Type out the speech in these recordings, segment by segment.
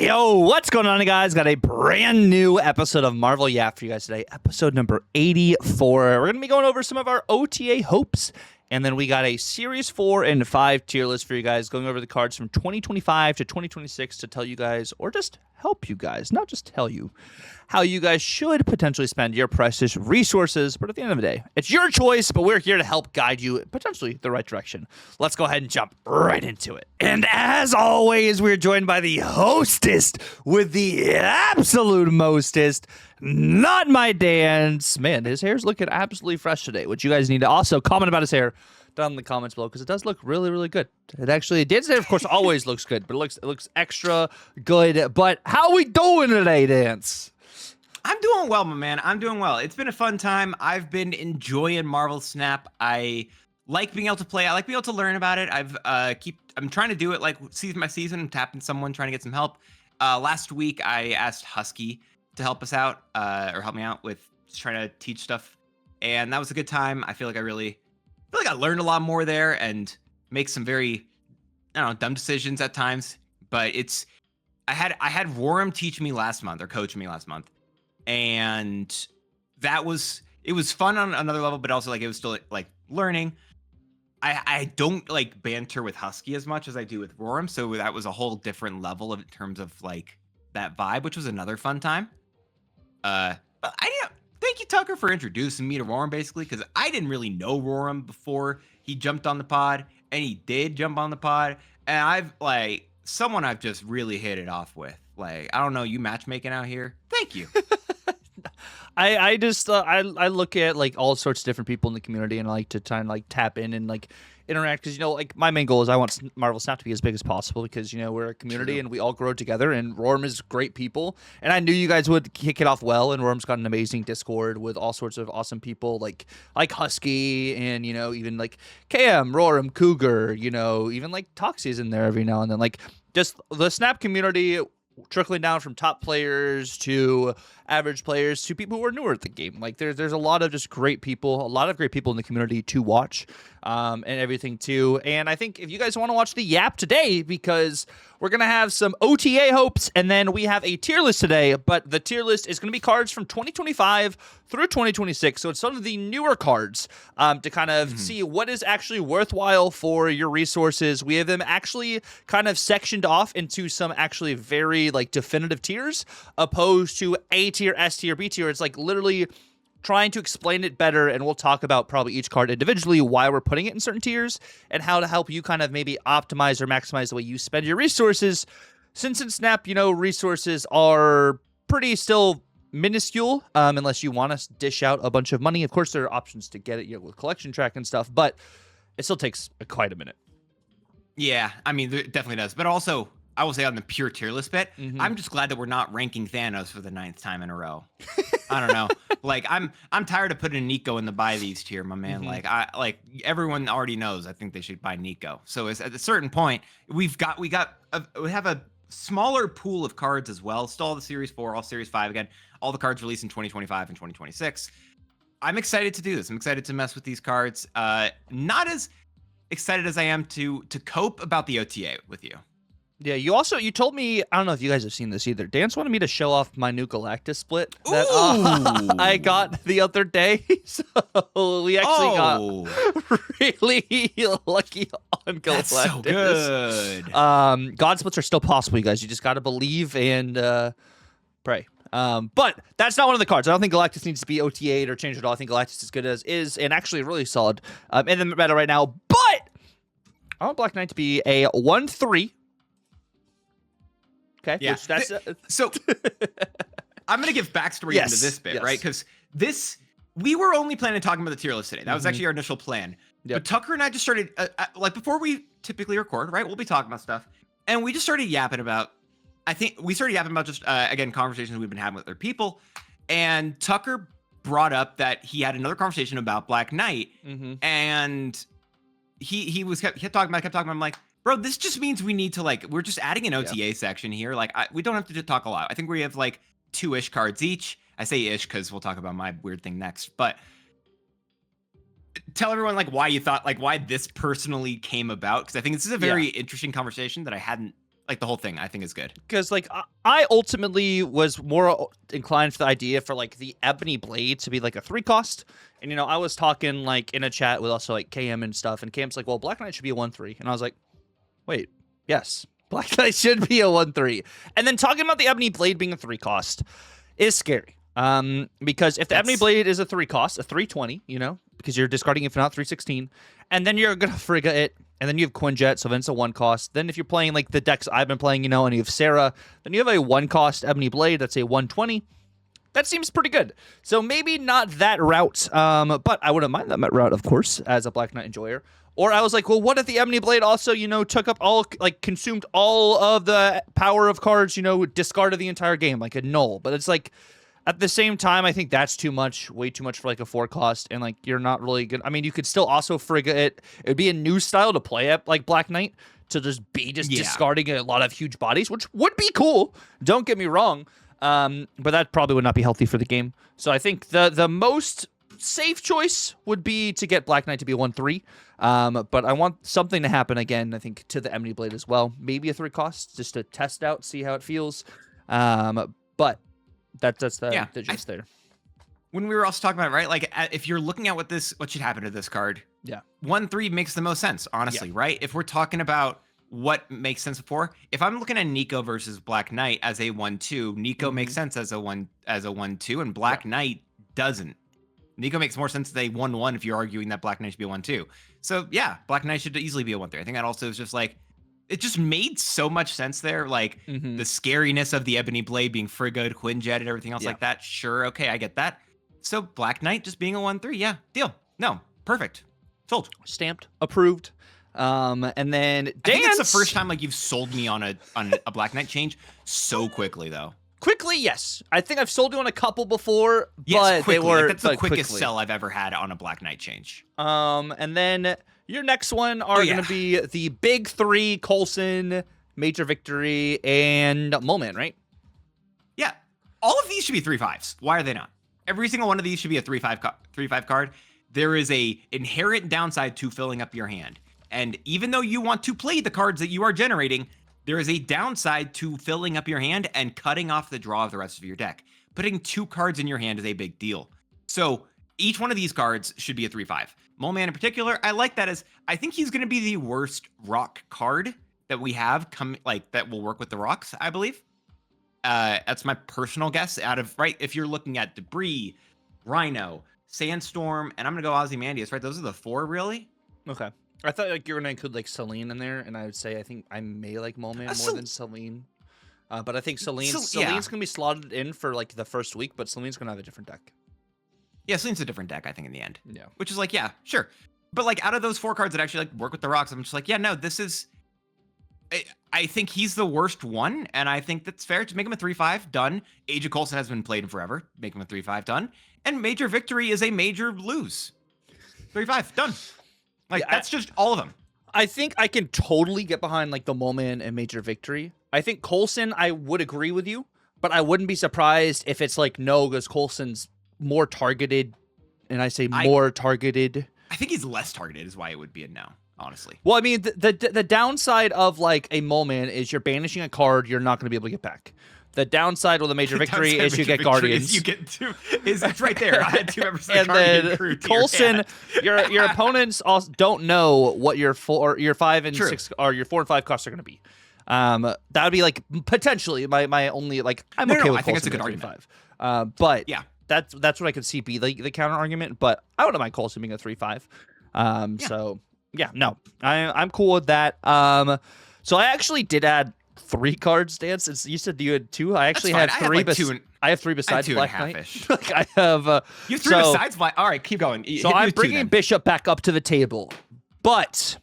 Yo, what's going on, guys? Got a brand new episode of Marvel YAP for you guys today, episode number 84. We're going to be going over some of our OTA hopes, and then we got a Series 4 and 5 tier list for you guys, going over the cards from 2025 to 2026 to tell you guys, or just help you guys, not just tell you, how you guys should potentially spend your precious resources. But at the end of the day, it's your choice, but we're here to help guide you potentially the right direction. Let's go ahead and jump right into it. And as always, we're joined by the hostess with the absolute mostest, notmydance. Man, his hair's looking absolutely fresh today, which you guys need to also comment about his hair down in the comments below, because it does look really, really good. It actually, Dan's hair, of course, always looks good, but it looks extra good. But how we doing today, Dance? I'm doing well, my man. I'm doing well. It's been a fun time. I've been enjoying Marvel Snap. I like being able to play. I like being able to learn about it. I'm trying to do it like season by season. I'm tapping someone, trying to get some help. Last week, I asked Husky to help us out, or help me out with trying to teach stuff, and that was a good time. I feel like I learned a lot more there and make some very, I don't know, dumb decisions at times. But I had Roram teach me last month, or coach me last month. And it was fun on another level, but also like it was still like learning. I don't like banter with Husky as much as I do with Roram, so that was a whole different level in terms of like that vibe, which was another fun time. But thank you, Tucker, for introducing me to Roram, basically, because I didn't really know Roram before he jumped on the pod, and he did jump on the pod, and I've just really hit it off with. Like, I don't know, you matchmaking out here? Thank you. I look at like all sorts of different people in the community, and I like to try and like tap in and like interact, because like my main goal is I want Marvel Snap to be as big as possible, because we're a community. True. And we all grow together, and Roram is great people, and I knew you guys would kick it off well, and Roram's got an amazing Discord with all sorts of awesome people like Husky, and even like KM, Roram, Cougar, even like Toxie's in there every now and then, like just the Snap community trickling down from top players to average players to people who are newer at the game. Like there's a lot of just great people, in the community to watch, and everything too. And I think if you guys want to watch the YAP today, because we're going to have some OTA hopes, and then we have a tier list today, but the tier list is going to be cards from 2025 through 2026. So it's some of the newer cards, to kind of see what is actually worthwhile for your resources. We have them actually kind of sectioned off into some actually very like definitive tiers, opposed to A tier, S tier, B tier. It's like literally trying to explain it better, and we'll talk about probably each card individually, why we're putting it in certain tiers, and how to help you kind of maybe optimize or maximize the way you spend your resources. Since in Snap, resources are pretty still minuscule, unless you want to dish out a bunch of money. Of course, there are options to get it, with collection track and stuff, but it still takes quite a minute. Yeah, I mean, it definitely does. But also, I will say on the pure tier list bit, I'm just glad that we're not ranking Thanos for the 9th time in a row. I don't know. Like I'm tired of putting Nico in the buy these tier, my man. Like everyone already knows. I think they should buy Nico. So at a certain point, we have a smaller pool of cards as well. Still all the Series 4, all Series 5 again. All the cards released in 2025 and 2026. I'm excited to do this. I'm excited to mess with these cards. Not as excited as I am to cope about the OTA with you. Yeah, you told me, I don't know if you guys have seen this either, Dance wanted me to show off my new Galactus split that I got the other day. So we actually got really lucky on Galactus. That's so good. God splits are still possible, you guys. You just got to believe and pray. But that's not one of the cards. I don't think Galactus needs to be OTA'd or changed at all. I think Galactus is as good as is, and actually really solid in the meta right now. But I want Black Knight to be a 1/3. Okay. Yeah. So I'm going to give backstory into this bit, right? Because we were only planning on talking about the tier list today. That was actually our initial plan. Yep. But Tucker and I just started, like before we typically record, right? We'll be talking about stuff. And we just started yapping about, just, again, conversations we've been having with other people. And Tucker brought up that he had another conversation about Black Knight. And he kept talking about it. I'm like, bro, this just means we need to we're just adding an OTA section here. Like, we don't have to talk a lot. I think we have like 2-ish cards each. I say ish because we'll talk about my weird thing next. But tell everyone why you thought why this personally came about, because I think this is a very interesting conversation that I hadn't like the whole thing, I think is good. Because like I ultimately was more inclined for the idea for like the Ebony Blade to be like a 3-cost. And I was talking like in a chat with also like KM and stuff, and KM's like, well, Black Knight should be a 1/3. And I was like, wait, yes, Black Knight should be a 1/3. And then talking about the Ebony Blade being a 3-cost is scary. Because if the Ebony Blade is a 3-cost, a 320, because you're discarding if not 316, and then you're gonna frigate it, and then you have Quinjet, so then it's a 1-cost. Then if you're playing like the decks I've been playing, and you have Sarah, then you have a 1-cost Ebony Blade that's a 120. That seems pretty good. So maybe not that route, but I wouldn't mind that route, of course, as a Black Knight enjoyer. Or I was like, well, what if the Ebony Blade also, took up all, like, consumed all of the power of cards, discarded the entire game, like a null. But it's like, at the same time, I think that's too much, way too much for like a 4-cost, and like you're not really good. I mean, you could still also frigate it. It would be a new style to play at like Black Knight, to just be discarding a lot of huge bodies, which would be cool. Don't get me wrong, but that probably would not be healthy for the game. So I think the most safe choice would be to get Black Knight to be a 1/3. But I want something to happen again, I think, to the Ebony Blade as well. Maybe a 3-cost just to test out, see how it feels. But that's the gist there. When we were also talking about it, right? Like, if you're looking at what should happen to this card, 1/3 makes the most sense, honestly, right? If we're talking about what makes sense before, if I'm looking at Nico versus Black Knight as a 1/2, Nico makes sense as a 1/2, and Black Knight doesn't. Nico makes more sense as a 1/1 if you're arguing that Black Knight should be a 1/2. So yeah, Black Knight should easily be a 1/3. I think that also is just like, it just made so much sense there. Like the scariness of the Ebony Blade being frigoed, Quinjet, and everything else like that. Sure, okay, I get that. So Black Knight just being a 1/3, yeah, deal. No, perfect. Sold. Stamped. Approved. And then Dance. I think it's the first time like you've sold me on a Black Knight change so quickly though. Quickly, yes. I think I've sold you on a couple before, yes, but quickly. they were That's the quickest sell I've ever had on a Black Knight change. And then your next one are going to be the big 3: Coulson, Major Victory, and Moment, right? Yeah. All of these should be 3/5s. Why are they not? Every single one of these should be a 3/5 card. There is a inherent downside to filling up your hand. And even though you want to play the cards that you are generating, there is a downside to filling up your hand and cutting off the draw of the rest of your deck. Putting 2 cards in your hand is a big deal. So each one of these cards should be a 3/5. Mole Man in particular, I like that as I think he's going to be the worst rock card that we have that will work with the rocks, I believe. That's my personal guess out of, right? If you're looking at Debris, Rhino, Sandstorm, and I'm going to go Ozymandias, right? Those are the 4 really. Okay. I thought like you were going to include like Celine in there, and I would say I think I may like Mole Man more than Celine. But I think Celine's going to be slotted in for like the first week, but Celine's going to have a different deck. Yeah, Celine's a different deck, I think, in the end. Yeah. Which is like, yeah, sure. But like out of those 4 cards that actually like work with the rocks, I'm just like, yeah, no, this is... I think he's the worst one, and I think that's fair to make him a 3/5, done. Age of Coulson has been played forever, make him a 3/5, done. And Major Victory is a major lose. 3/5, done. Like, that's just all of them. I think I can totally get behind like the Moment and Major Victory. I think Coulson, I would agree with you, but I wouldn't be surprised if it's like no, because Coulson's more targeted, and I say more targeted. I think he's less targeted is why it would be a no, honestly. Well, I mean, the downside of like a Moment is you're banishing a card you're not going to be able to get back. The downside with a Major Victory is you get Guardians. You get 2. It's right there. I had 2 members of the and Guardian crew. Coulson, your opponents also don't know what your 5 and 6 or your 4 and 5 costs are going to be. That would be like potentially my only like I'm okay with. I think it's a good argument. 5. But yeah, that's what I could see be the counter argument. But I wouldn't mind Coulson being a 3/5. So yeah, no, I'm cool with that. So I actually did add 3 cards, Dan. Since you said you had 2, I actually had 3. I have 3 besides Black Knight. Like I have. You have 3 besides Black. All right, keep going. So I'm bringing Bishop back up to the table, but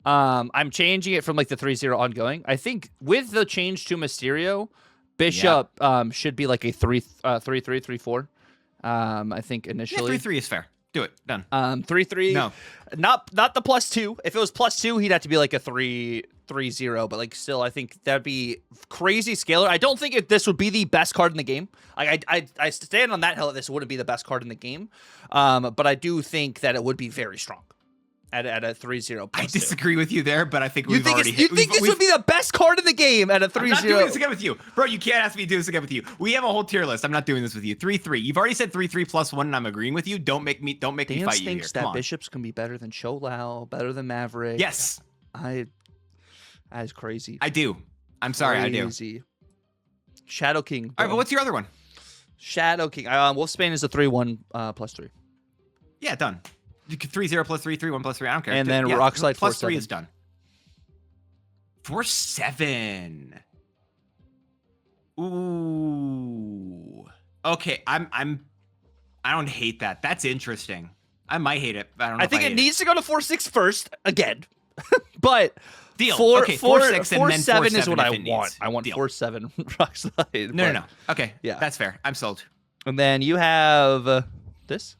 I'm changing it from like the 3/0 ongoing. I think with the change to Mysterio, Bishop should be like a 3/3, 3/4. I think initially. Yeah, 3/3 is fair. Do it. Done. 3/3. No. Not the +2. If it was +2, he'd have to be like a 3/0. But like still, I think that'd be crazy scalar. I don't think this would be the best card in the game. I stand on that hill that this wouldn't be the best card in the game. But I do think that it would be very strong. at a 3-0 I plus 2. disagree with you there, but I think You we've think already you think this would be the best card in the game at a 3-0? I'm not doing this again with you. Bro, you can't ask me to do this again with you. We have a whole tier list. I'm not doing this with you. 3-3. You've already said 3-3 plus 1, and I'm agreeing with you. Don't make me fight you here. Thinks that Bishops can be better than Cho'Lao, better than Maverick. Yes. That is crazy. I do. I'm sorry, crazy. I do. Shadow King. All right, but what's your other one? Shadow King. Wolfsbane is a 3-1 plus 3. Yeah, done. 3-0 plus 3, 3-1 plus 3. I don't care. And then Rockslide plus 4-7. 3 is done. 4-7. Ooh. Okay, I don't hate that. That's interesting. I might hate it. But I don't know. I think it needs to go to 4-6 first again. But deal. 4-6 and then 4-7 is what I want. Needs. I want Deal. 4-7 Rockslide. No. Okay. Yeah. That's fair. I'm sold. And then you have this.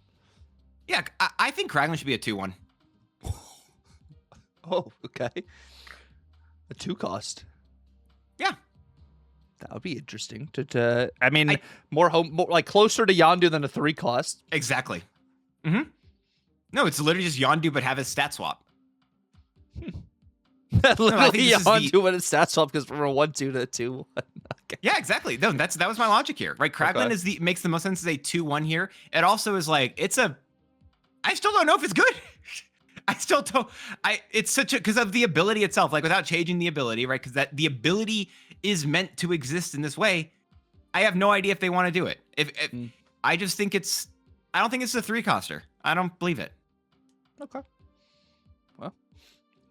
Yeah, I think Kraglin should be a 2-1. Oh, okay. A 2 cost. Yeah. That would be interesting. I mean, more like closer to Yondu than a 3 cost. Exactly. Mm-hmm. No, it's literally just Yondu, but have his stat swap. Literally Yondu with a stat swap because from a 1-2 to a 2-1. Okay. Yeah, exactly. No, that was my logic here. Right, Kraglin makes the most sense as a 2-1 here. It also is like I still don't know if it's good. I still don't. It's such a because of the ability itself, like without changing the ability, right? Because the ability is meant to exist in this way. I have no idea if they want to do it. I just think I don't think it's a 3 coster. I don't believe it. Okay. Well,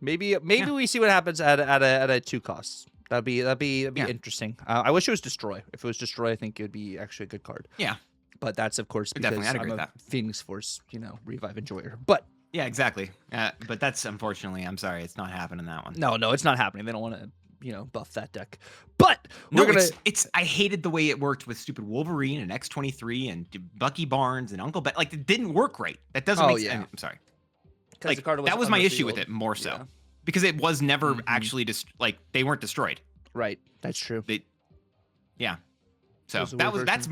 maybe we see what happens at a 2 costs. That'd be interesting. I wish it was Destroy. If it was Destroy, I think it would be actually a good card. Yeah. But that's of course because Definitely, I'd agree I'm with a that. Phoenix Force, Revive Enjoyer. But yeah, exactly. But that's unfortunately, I'm sorry, it's not happening that one. No, it's not happening. They don't want to, buff that deck. But we're gonna. I hated the way it worked with stupid Wolverine and X-23 and Bucky Barnes and Uncle Ben. Like it didn't work right. That doesn't make sense. I'm sorry. Like that was my issue with it more so because it was never actually they weren't destroyed. Right. That's true. Yeah. So that's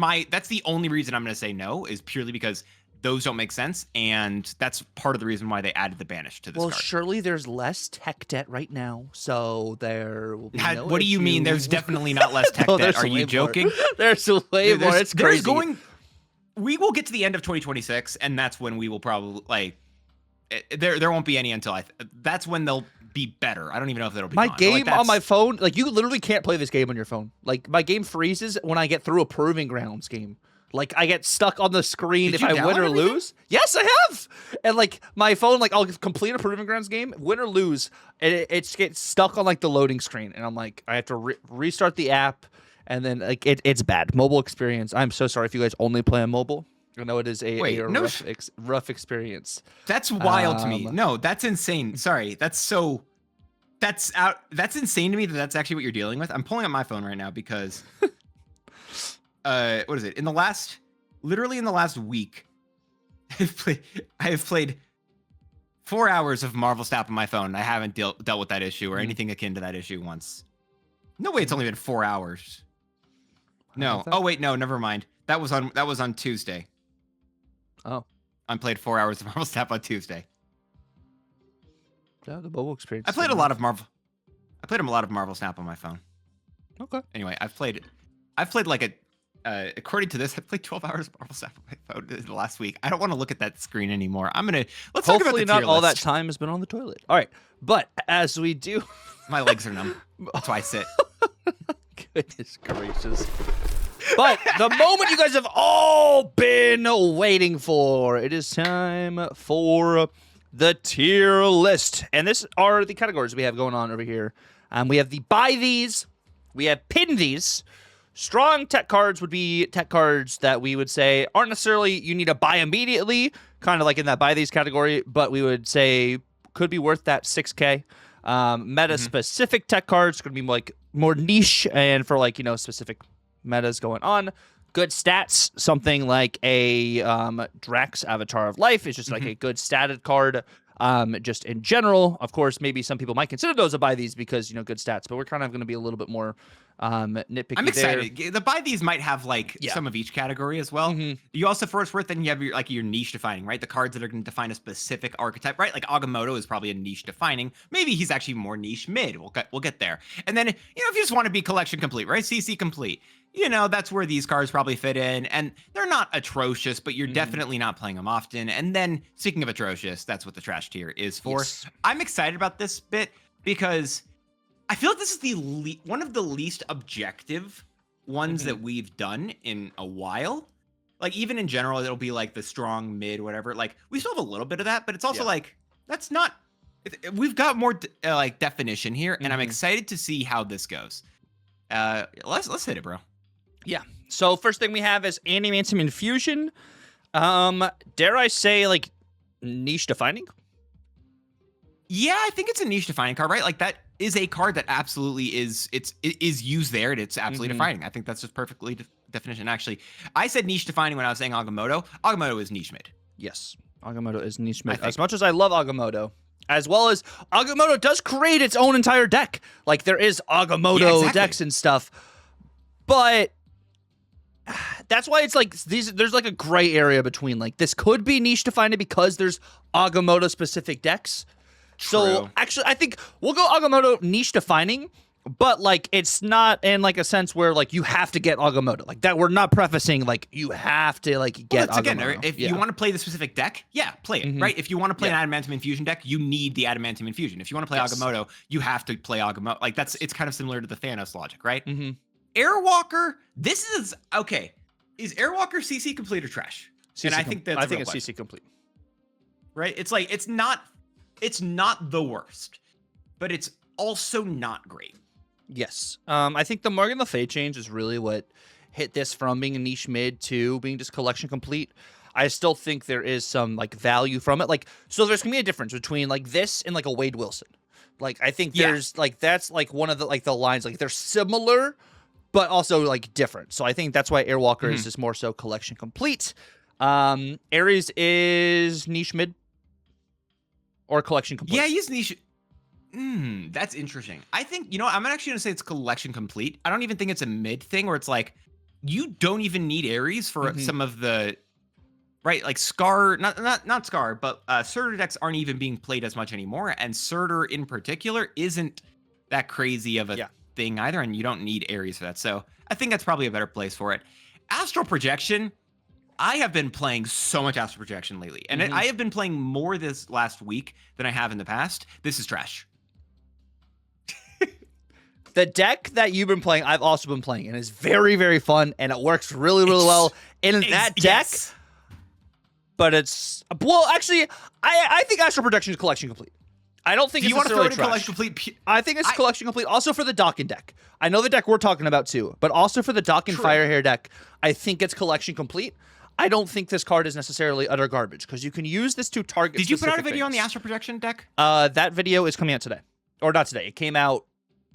the only reason I'm going to say no is purely because those don't make sense, and that's part of the reason why they added the banish to this card. Well, surely there's less tech debt right now, so there will be no What do you mean? There's definitely not less tech No, debt. Are you joking? There's way more. It's crazy. We will get to the end of 2026, and that's when we will probably there won't be any until that's when they'll be better. I don't even know if that'll be my gone. game on my phone. Like you literally can't play this game on your phone. Like my game freezes when I get through a Proving Grounds game. Like I get stuck on the screen if I win or lose. Yes, I have. And like my phone, like I'll complete a Proving Grounds game, win or lose, and it gets stuck on like the loading screen, and I'm like I have to restart the app, and then like it's bad. Mobile experience. I'm so sorry if you guys only play on mobile. I know it is a rough experience. That's wild to me. No, that's insane. Sorry, that's insane to me that's actually what you're dealing with. I'm pulling up my phone right now because, what is it? Literally in the last week, I have played 4 hours of Marvel Snap on my phone. I haven't dealt with that issue or anything akin to that issue once. No way, it's only been 4 hours. No. Oh wait, no, never mind. That was on Tuesday. Oh. I played 4 hours of Marvel Snap on Tuesday. Yeah, the mobile experience. I played a lot of Marvel Snap on my phone. Okay. Anyway, I've played like according to this, I played 12 hours of Marvel Snap on my phone in the last week. I don't want to look at that screen anymore. Let's talk about the tier not all that list. time has been on the toilet. All right, but as we do, my legs are numb. That's why I sit. Goodness gracious. But the moment you guys have all been waiting for, it is time for the tier list. And this are the categories we have going on over here. We have the buy these, we have pin these. Strong tech cards would be tech cards that we would say aren't necessarily you need to buy immediately, kind of like in that buy these category, but we would say could be worth that 6K. Meta-specific tech cards could be like more niche and for like, specific metas going on. Good stats, something like a Drax Avatar of Life is just like a good statted card. Just in general, of course, maybe some people might consider those a buy these because, good stats, but we're kind of going to be a little bit more Nitpicky I'm there. excited. The buy these might have like Yeah. some of each category as well. Mhm. You also, for what's worth, then you have your niche defining, right? The cards that are going to define a specific archetype, right? Like Agamotto is probably a niche defining. Maybe he's actually more niche mid. We'll get there. And then, if you just want to be collection complete, right? CC complete. That's where these cards probably fit in. And they're not atrocious, but you're definitely not playing them often. And then, speaking of atrocious, that's what the trash tier is for. Yes. I'm excited about this bit because I feel like this is one of the least objective ones that we've done in a while. Like, even in general, it'll be like the strong mid, whatever. Like, we still have a little bit of that, but it's also like, that's not, we've got more like definition here, and I'm excited to see how this goes. Let's hit it, bro. Yeah. So first thing we have is Animantium Infusion. Dare I say, like, niche defining? Yeah, I think it's a niche defining card, right? Like, that is a card that absolutely is used there, and it's absolutely defining. I think that's just perfectly definition. Actually, I said niche defining when I was saying Agamotto. Agamotto is niche mid. Yes. Agamotto is niche mid. As much as I love Agamotto, as well as Agamotto does create its own entire deck. Like, there is Agamotto decks and stuff. But that's why it's like there's like a gray area between, like, this could be niche defining because there's Agamotto specific decks. So actually, I think we'll go Agamotto niche defining, but like it's not in like a sense where like you have to get Agamotto, like that. We're not prefacing like you have to like get Agamotto. Again, if you want to play the specific deck, play it, right? If you want to play an Adamantium Infusion deck, you need the Adamantium Infusion. If you want to play Agamotto, you have to play Agamotto. Like it's kind of similar to the Thanos logic, right? Airwalker, this is okay. Is Airwalker CC complete or trash? And I think it's CC complete. Right? It's like it's not the worst, but it's also not great. Yes. I think the Morgan Le Fay change is really what hit this from being a niche mid to being just collection complete. I still think there is some like value from it. Like, so there's gonna be a difference between like this and like a Wade Wilson. Like, I think there's like, that's like one of the like the lines, like they're similar, but also like different. So I think that's why Airwalker is just more so collection complete. Ares is niche mid. Or collection complete. Yeah, he's niche. That's interesting. I think, I'm actually going to say it's collection complete. I don't even think it's a mid thing where it's like, you don't even need Ares for some of the, right? Like Scar, not Scar, but Surtur decks aren't even being played as much anymore. And Surtur in particular isn't that crazy of a thing either. And you don't need Ares for that. So I think that's probably a better place for it. Astral Projection. I have been playing so much Astral Projection lately, and I have been playing more this last week than I have in the past. This is trash. The deck that you've been playing, I've also been playing, and it's very, very fun, and it works really, really well in that deck. But it's, well, actually, I think Astral Projection is collection complete. I don't think Do it's you want to throw it in trash. collection complete? I think it's collection complete. Also for the Dawkin deck. I know the deck we're talking about too, but also for the Dawkin Firehair deck, I think it's collection complete. I don't think this card is necessarily utter garbage because you can use this to target. Did you put out a video on the Astral Projection deck? That video is coming out today, or not today. It came out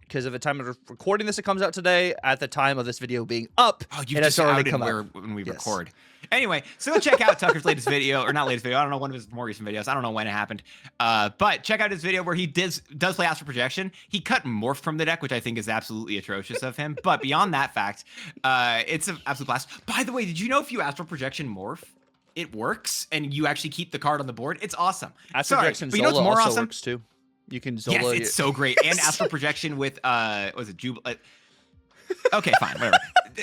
because of the time of recording this. It comes out today. At the time of this video being up, it has already come out when we record. Anyway, so go check out Tucker's latest video, or not latest video. I don't know, one of his more recent videos. I don't know when it happened. But check out his video where he does play Astral Projection. He cut Morph from the deck, which I think is absolutely atrocious of him. But beyond that fact, it's an absolute blast. By the way, did you know if you Astral Projection Morph, it works, and you actually keep the card on the board? It's awesome. Astral Projection Zola what's more also awesome? works too. You can Zola. Yes, it's so great. And Astral Projection with, was it Jubilee? Okay, fine, whatever.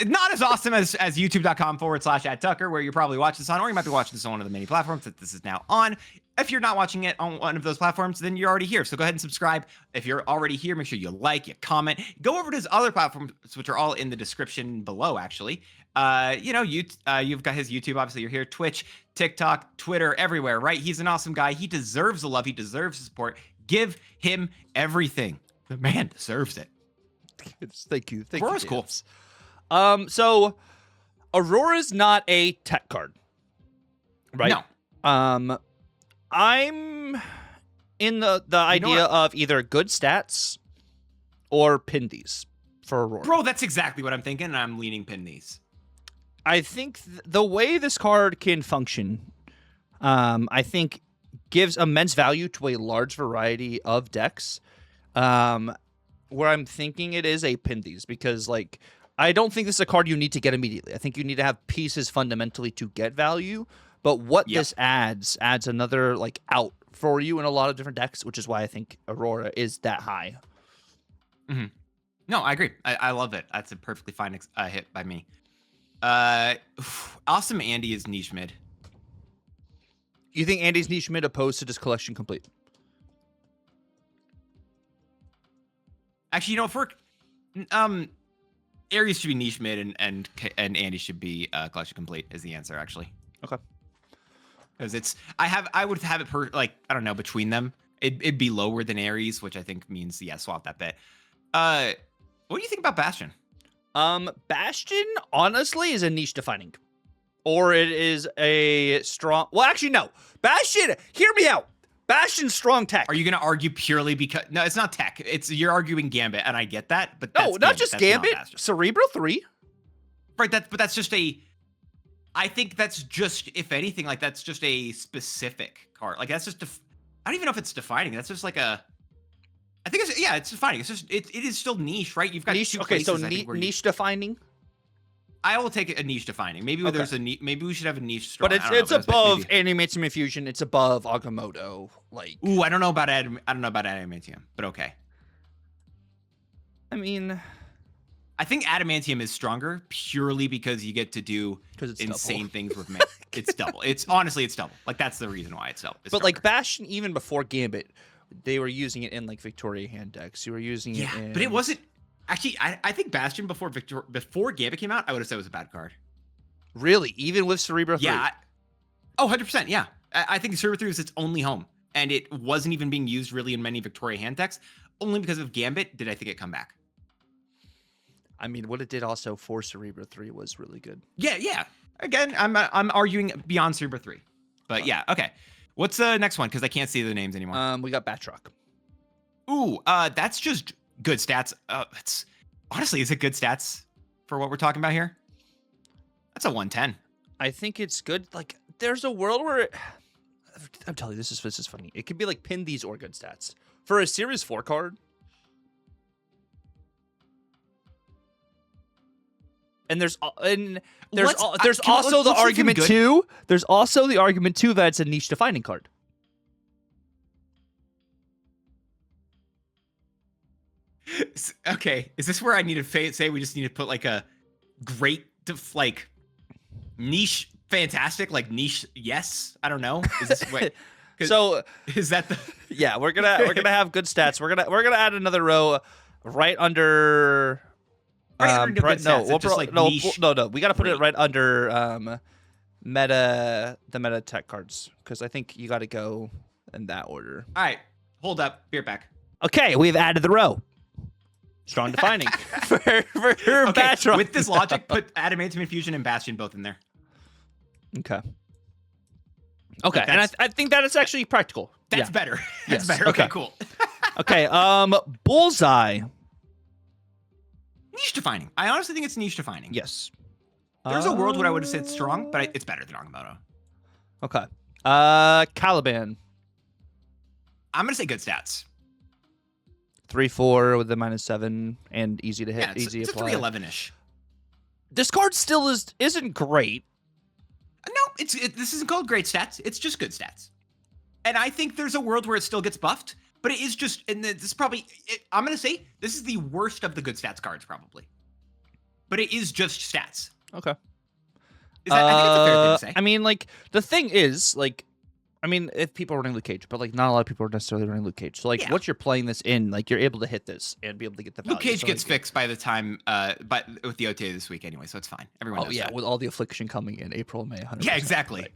Not as awesome as youtube.com/@Tucker, where you're probably watching this on, or you might be watching this on one of the many platforms that this is now on. If you're not watching it on one of those platforms, then you're already here. So go ahead and subscribe. If you're already here, make sure you like, you comment. Go over to his other platforms, which are all in the description below, actually. You've got his YouTube, obviously you're here, Twitch, TikTok, Twitter, everywhere, right? He's an awesome guy. He deserves the love. He deserves the support. Give him everything. The man deserves it. Thank you. Aurora's cool. So Aurora's not a tech card, right? No. I'm in the idea of either good stats or pin these for Aurora. Bro, that's exactly what I'm thinking, and I'm leaning pin these. I think the way this card can function, I think gives immense value to a large variety of decks. where I'm thinking it is a pin these because like I don't think this is a card you need to get immediately. I think you need to have pieces fundamentally to get value. But what Yep. this adds another like out for you in a lot of different decks, which is why I think Aurora is that high. Mm-hmm. No, I agree. I love it. That's a perfectly fine hit by me. Awesome Andy is niche mid. You think Andy's niche mid opposed to just collection complete? Actually, you know, for Aries should be niche mid and Andy should be collection complete is the answer actually. Okay. Because I would have it I don't know, between them. It'd be lower than Aries, which I think means swap that bit. What do you think about Bastion? Bastion honestly is a niche defining. Or it is a strong well actually no. Bastion, hear me out. Bastion's strong tech. Are you gonna argue purely because no, it's not tech. You're arguing Gambit, and I get that, but that's no, not just Gambit. Cerebro 3. Right, but that's just I think that's just, if anything, like that's just a specific card. Like that's just I don't even know if it's defining. That's just like I think it's defining. It's just it is still niche, right? You've got niche. Two okay, places, so niche defining. I will take a niche defining. Maybe there's maybe we should have a niche strong. But it's above Animatium Infusion. It's above Agamotto. Like, ooh, I don't know about Adamantium, but okay. I mean, I think Adamantium is stronger purely because you get to do insane things with mana. It's double. It's double. Like that's the reason why it's double. But like Bastion, even before Gambit, they were using it in like Victoria hand decks. You were using it in... but it wasn't. Actually, I think Bastion before Gambit came out, I would have said it was a bad card. Really? Even with Cerebro 3? Yeah. 100%, yeah. I think Cerebro 3 was its only home, and it wasn't even being used really in many Victoria hand decks. Only because of Gambit did I think it come back. I mean, what it did also for Cerebro 3 was really good. Yeah. Again, I'm arguing beyond Cerebro 3. But yeah, okay. What's the next one? Because I can't see the names anymore. We got Batroc. Ooh, that's just good stats. Honestly, is it good stats for what we're talking about here? That's a 110. I think it's good. Like, there's a world where I'm telling you, this is funny. It could be like pin these or good stats for a Series 4 card. And there's also the argument too. There's also the argument too that it's a niche defining card. Okay, is this where I need to say we just need to put like a great like niche fantastic like niche yes? I don't know. Is this wait? So is that the yeah? We're gonna have good stats. We're gonna add another row right under. No. We got to put it right under the meta tech cards because I think you got to go in that order. All right, hold up, be right back. Okay, we've added the row. Strong defining for Batroc. With this logic, put Adamantium Infusion and Bastion both in there. Okay. Okay, and I think that is actually practical. That's better. That's yes. better. Okay, cool. Okay, Bullseye. Niche defining. I honestly think it's niche defining. Yes. There's a world where I would have said strong, but it's better than Agamotto. Okay. Caliban. I'm gonna say good stats. 3/4 with the -7 and easy to hit, Yeah, easy it's apply. 311-ish. This card still isn't great. No, this isn't called great stats. It's just good stats. And I think there's a world where it still gets buffed, but it is just, and this is probably, I'm going to say, this is the worst of the good stats cards, probably. But it is just stats. Okay. I think it's a fair thing to say. I mean, like, the thing is, like, I mean, if people are running Luke Cage, but, like, not a lot of people are necessarily running Luke Cage. So, like, once you're playing this in, like, you're able to hit this and be able to get the value. Luke Cage gets fixed by the time, with the OTA this week anyway, so it's fine. Everyone knows that. With all the affliction coming in April, May, 100%. Yeah, exactly.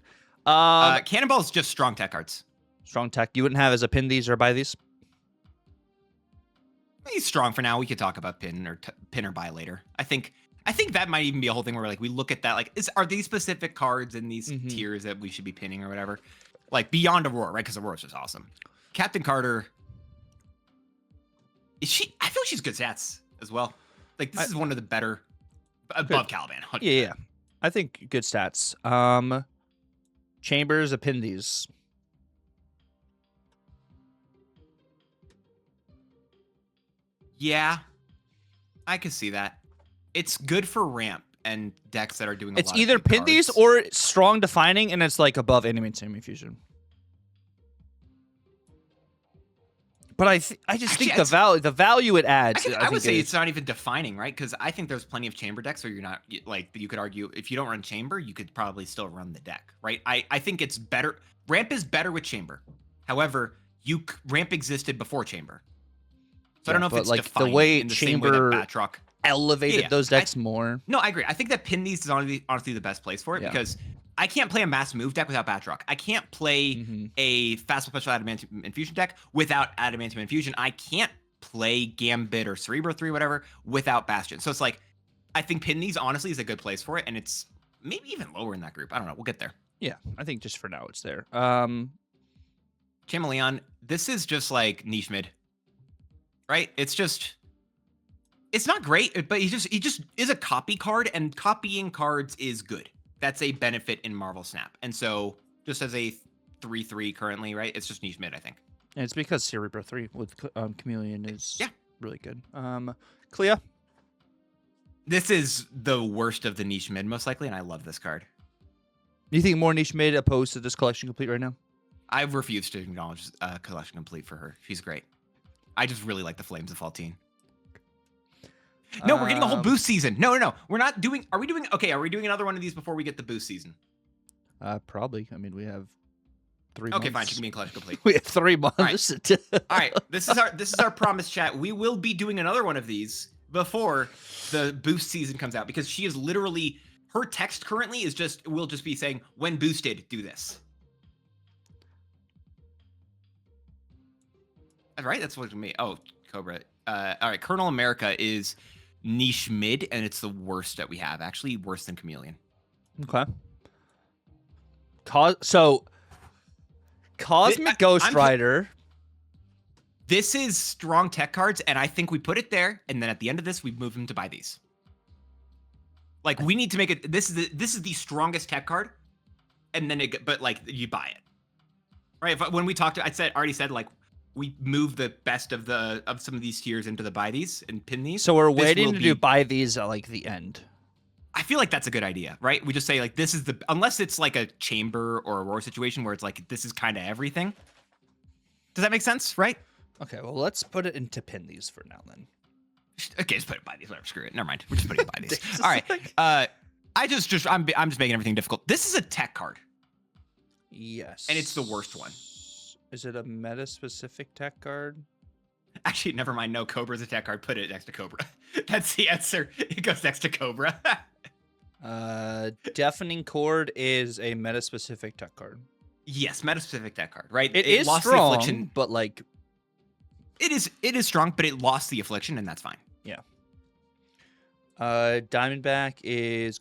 Right. Cannonball's just strong tech cards. Strong tech. You wouldn't have as a pin these or buy these? He's strong for now. We could talk about pin or buy later. I think that might even be a whole thing where like we look at that like are these specific cards in these tiers that we should be pinning or whatever, like beyond Aurora, right? Because Aurora's just awesome. Captain Carter, is she? I feel she's good stats as well. Like this is one of the better above Caliban. 100%. Yeah. I think good stats. Chambers, a pin these. Yeah, I could see that. It's good for ramp and decks that are doing a It's lot either of big pin these cards. or strong defining, and it's like above animated infusion. But I just Actually, think the value it adds. I would think say is- it's not even defining, right? Because I think there's plenty of chamber decks where you're not like you could argue if you don't run chamber, you could probably still run the deck, right? I think it's better. Ramp is better with chamber. However, ramp existed before chamber, so I don't know if it's like defined the way in the same way that chamber Batroc elevated Yeah, those decks more. No, I agree. I think that pin these is honestly the best place for it Yeah. because I can't play a mass move deck without Batroc. I can't play a fast special adamantium infusion deck without adamantium infusion. I can't play Gambit or Cerebro 3, whatever, without Bastion. So it's like, I think pin these honestly is a good place for it, and it's maybe even lower in that group. I don't know. We'll get there. Yeah, I think just for now it's there. Chameleon, this is just like niche mid, right? It's not great, but he just is a copy card, and copying cards is good. That's a benefit in Marvel Snap. And so just as a 3/3 currently, right? It's just niche mid, I think. And it's because Cerebro 3 with Chameleon is really good. Clea? This is the worst of the niche mid, most likely, and I love this card. Do you think more niche mid opposed to this collection complete right now? I refuse to acknowledge collection complete for her. She's great. I just really like the Flames of Faltine. No, we're getting a whole boost season. No. We're not doing. Are we doing another one of these before we get the boost season? Probably. I mean, we have 3 Okay, months. fine. She can be in collection complete. We have 3 months. All right. This is our promise, chat. We will be doing another one of these before the boost season comes out because she is literally her text currently will just be saying when boosted, do this. All right, that's what me. Oh, Cobra. All right, Colonel America is niche mid, and it's the worst that we have. Actually, worse than Chameleon. Okay. Cosmic Ghost Rider. This is strong tech cards, and I think we put it there, and then at the end of this, we move him to buy these. Like we need to make it. This is the strongest tech card, and then but like you buy it, right? When we talked, already said like we move the best of some of these tiers into the buy these and pin these. So we're waiting to do buy these at like the end. I feel like that's a good idea, right? We just say like this is unless it's like a chamber or a war situation where it's like this is kind of everything. Does that make sense, right? Okay, well let's put it into pin these for now then. Okay, just put it by these. Whatever, screw it. Never mind. We're just putting it by these. All right. I'm just making everything difficult. This is a tech card. Yes. And it's the worst one. Is it a meta-specific tech card? Actually, never mind. No, Cobra is a tech card. Put it next to Cobra. That's the answer. It goes next to Cobra. Deafening Chord is a meta-specific tech card. Yes, meta-specific tech card, right? It is lost strong, the affliction, but like... It is strong, but it lost the affliction, and that's fine. Yeah. Diamondback is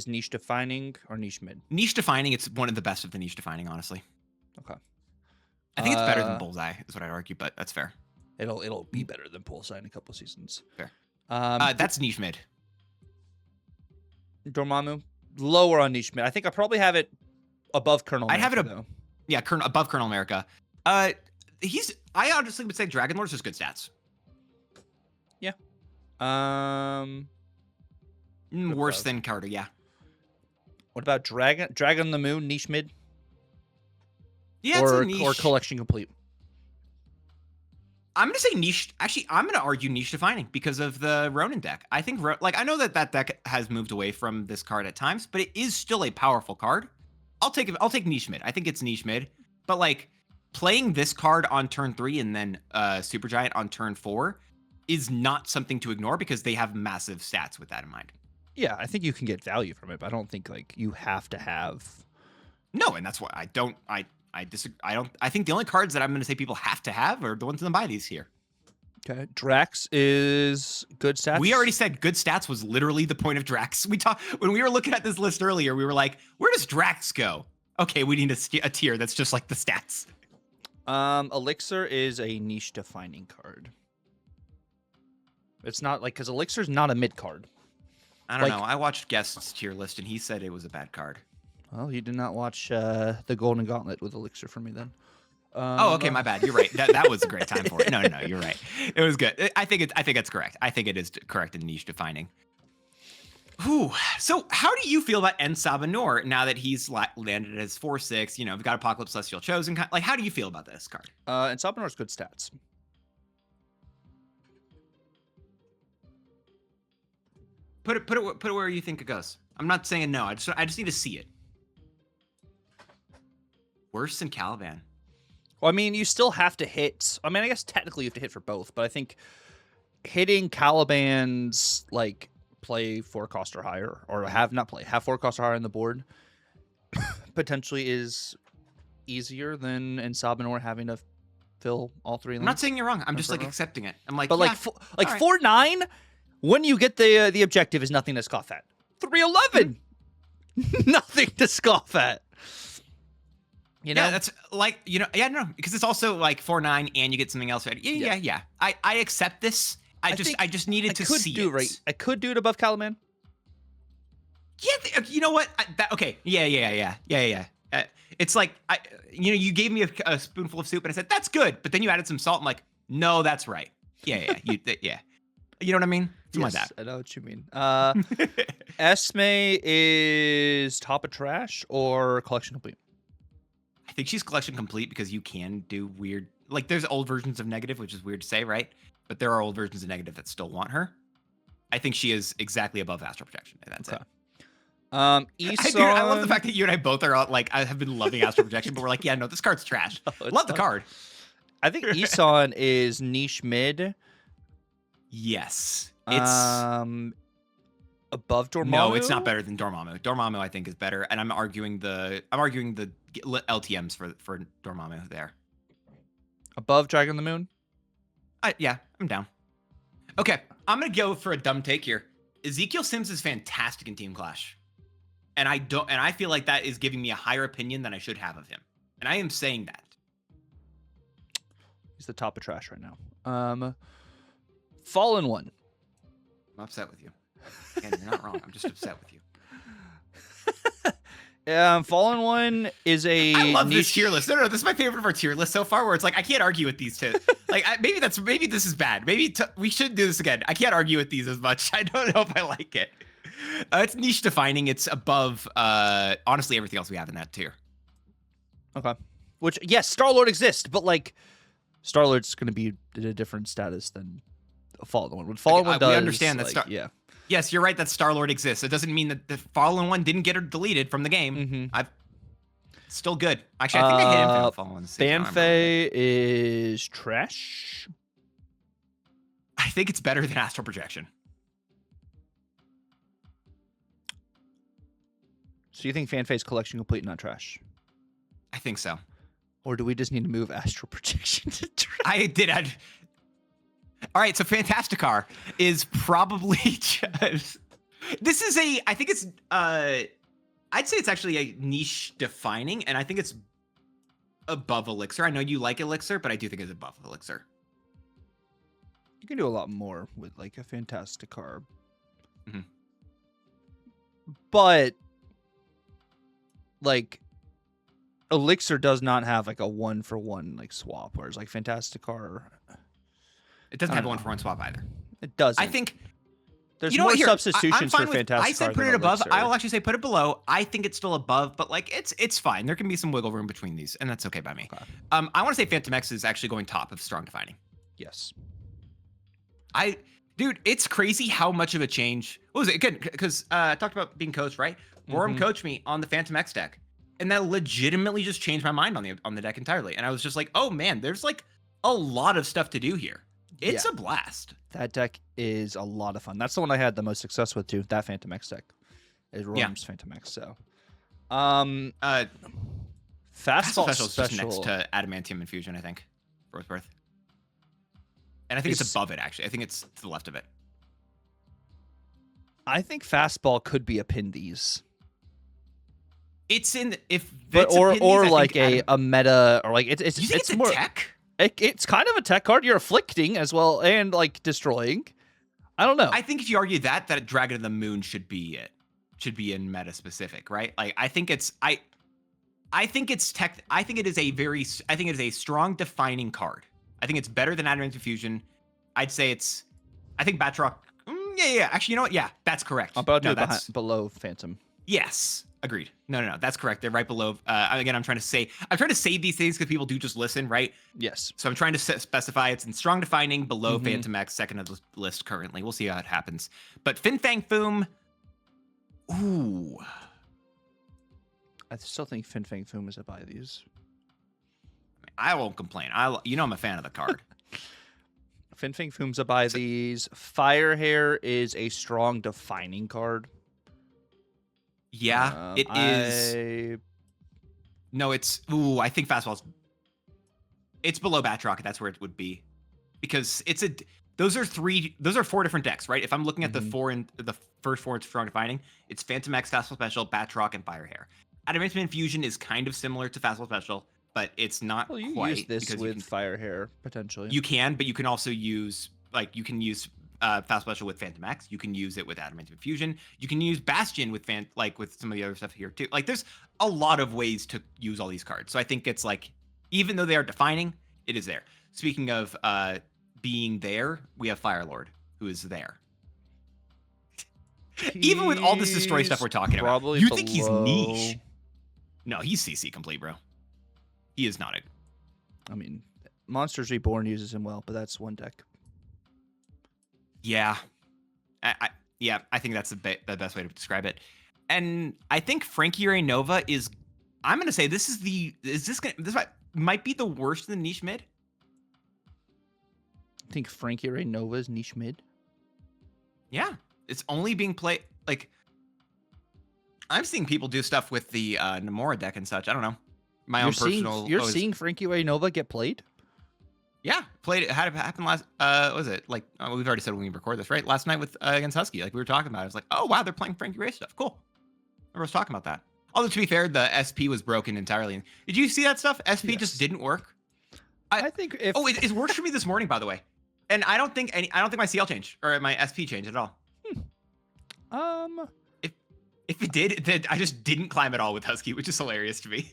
niche defining or niche mid. Niche defining, it's one of the best of the niche defining, honestly. Okay. I think it's better than Bullseye, is what I'd argue, but that's fair. It'll be better than Bullseye in a couple seasons. Fair. That's niche mid. Dormammu, lower on niche mid. I think I probably have it above Colonel. I'd have it though. Yeah, above Colonel America. I honestly would say Dragon Lord's just good stats. Yeah. Worse than Carter, yeah. What about Dragon on the Moon, niche mid? Yeah, or, it's a niche. Or collection complete. I'm gonna say niche. Actually, I'm gonna argue niche defining because of the Ronin deck. I think I know that deck has moved away from this card at times, but it is still a powerful card. I'll take niche mid. I think it's niche mid, but like playing this card on turn 3 and then Supergiant on turn 4 is not something to ignore because they have massive stats with that in mind. Yeah, I think you can get value from it, but I don't think like you have to have. No, and that's why I disagree. I think the only cards that I'm going to say people have to have are the ones in the buy these here. Okay, Drax is good stats. We already said good stats was literally the point of Drax. When we were looking at this list earlier, we were like, where does Drax go? Okay, we need a tier that's just like the stats. Elixir is a niche defining card. It's not like because Elixir's not a mid card. I don't know. I watched Guest's tier list and he said it was a bad card. Well, you did not watch the Golden Gauntlet with Elixir for me then. Oh, okay, my bad. You're right. That was a great time for it. No, you're right. It was good. I think it's correct. I think it is correct in niche defining. Whew. So how do you feel about En Sabanor now that he's landed as 4/6? You know, we've got Apocalypse Celestial Chosen. Like, how do you feel about this card? And Sabanor's good stats. Put it where you think it goes. I'm not saying no. I just need to see it. Worse than Caliban. Well, I mean, you still have to hit. I mean, I guess technically you have to hit for both, but I think hitting Caliban's like play 4 cost or higher, or have 4 cost or higher on the board, potentially is easier than in Sabanor having to fill all 3 lanes. I'm not saying you're wrong. I'm just like accepting it. I'm like, but yeah, like 4/9, when you get the objective is nothing to scoff at. 3/11, nothing to scoff at. You know, yeah, that's like, you know, yeah, no, because it's also like 4/9 and you get something else. Yeah. I accept this. I just needed to see it. Right. I could do it above Caliban. Yeah, you know what? Okay. Yeah. It's like you gave me a spoonful of soup and I said that's good, but then you added some salt. I'm like, no, that's right. Yeah. You know what I mean? Something like that. I know what you mean. Esme is top of trash or collection complete? I think she's collection complete because you can do weird, like there's old versions of negative, which is weird to say, right? But there are old versions of negative that still want her. I think she is exactly above astral projection. That's it. Isan... I love the fact that you and I both are like, I have been loving astral projection, but we're like, yeah, no, this card's trash. Love the card. I think Isan is niche mid. Yes, it's above Dormammu. No, it's not better than Dormammu. Dormammu, I think, is better, and I'm arguing the LTMs for Dormammu there. Above Dragon the Moon. Yeah, I'm down. Okay, I'm gonna go for a dumb take here. Ezekiel Sims is fantastic in Team Clash, and I feel like that is giving me a higher opinion than I should have of him, and I am saying that. He's the top of trash right now. Fallen One. I'm upset with you. And you're not wrong. I'm just upset with you. Fallen One is a. I love this tier list. No, this is my favorite of our tier list so far. Where it's like I can't argue with these two. Like maybe this is bad. Maybe we should do this again. I can't argue with these as much. I don't know if I like it. It's niche defining. It's above honestly everything else we have in that tier. Okay. Which yes, Star-Lord exists, but like Star-Lord's going to be in a different status than a Fallen One. What Fallen One does, we understand that. Yeah. Yes, you're right that Star-Lord exists. It doesn't mean that the Fallen One didn't get her deleted from the game. Still good. Actually, I think I hit him for the Fallen One. Fanfei is trash. I think it's better than Astral Projection. So you think Fanfei's collection complete, not trash? I think so. Or do we just need to move Astral Projection to trash? I did. All right, so Fantasticar is probably just... This is I think it's, I'd say it's actually a niche defining, and I think it's above Elixir. I know you like Elixir, but I do think it's above Elixir. You can do a lot more with like a Fantasticar. But like Elixir does not have like a 1-for-1 like swap, whereas like Fantasticar... It doesn't have a 1-for-1 swap either. It doesn't. I think there's more substitutions for Fantasticar. I said put it above. I will actually say put it below. I think it's still above, but like it's fine. There can be some wiggle room between these, and that's okay by me. Okay. I want to say Phantom X is actually going top of strong defining. Yes. Dude, it's crazy how much of a change. What was it? Good, because I talked about being coached, right? Worm coached me on the Phantom X deck, and that legitimately just changed my mind on the deck entirely. And I was just like, oh man, there's like a lot of stuff to do here. It's a blast. That deck is a lot of fun. That's the one I had the most success with too. That Phantom X deck is Worm's Phantom X. So, Fastball Special is just next to Adamantium Infusion, I think, for its worth. And I think it's above it actually. I think it's to the left of it. I think Fastball could be a Pindies. It's in if but or like a meta or like it's you think it's more a tech. It's kind of a tech card. You're afflicting as well and like destroying. I don't know. I think if you argue that Dragon of the Moon should be it. Should be in meta specific, right? Like I think it's I think it's tech. I think it is a very. I think it is a strong defining card. I think it's better than Adamantium Fusion. I'd say it's. I think Batroc. Yeah. Actually, you know what? Yeah, that's correct. I'm about to No, do it below Phantom. Yes, agreed. No. That's correct. They're right below. Again, I'm trying to say these things because people do just listen, right? Yes. So I'm trying to specify it's in strong defining below Phantom X, second of the list currently. We'll see how it happens. But Fin Fang Foom. Ooh. I still think Fin Fang Foom is a buy these. I won't complain. I'm a fan of the card. Fin Fang Foom's a buy these. Fire Hair is a strong defining card. Yeah, it is. No, it's. Ooh, I think Fastball's. It's below Batroc. That's where it would be, because it's a. Those are 4 different decks, right? If I'm looking at the first 4 strong defining, it's Phantom X, Fastball Special, Batroc, and Fire Hair. Adamantium Fusion is kind of similar to Fastball Special, but it's not you quite. Use this with Fire Hair potentially. You can, but you can also use Fastball Special with Phantom X. You can use it with Adamantium Fusion. You can use Bastion with with some of the other stuff here too. Like there's a lot of ways to use all these cards. So I think it's like, even though they are defining, it is there. Speaking of being there, we have Fire Lord, who is there. Even with all this destroy stuff we're talking about, you think he's niche? No, he's CC complete, bro. He is not a. I mean, Monsters Reborn uses him well, but that's one deck. Yeah, I think that's the best way to describe it. And I think Frankie Ray Nova is. I'm gonna say this might be the worst in the niche mid. I think Frankie Ray Nova is niche mid. Yeah, it's only being played like. I'm seeing people do stuff with the Namora deck and such. I don't know. You're seeing Frankie Ray Nova get played? Yeah, played it. Had it happen last. Was it like we've already said when we record this, right? Last night with against Husky, like we were talking about. I was like, oh wow, they're playing Frankie Ray stuff. Cool. I was talking about that. Although to be fair, the SP was broken entirely. Did you see that stuff? SP just didn't work. I think if it worked for me this morning, by the way. And I don't think my CL changed or my SP changed at all. If it did, then I just didn't climb at all with Husky, which is hilarious to me.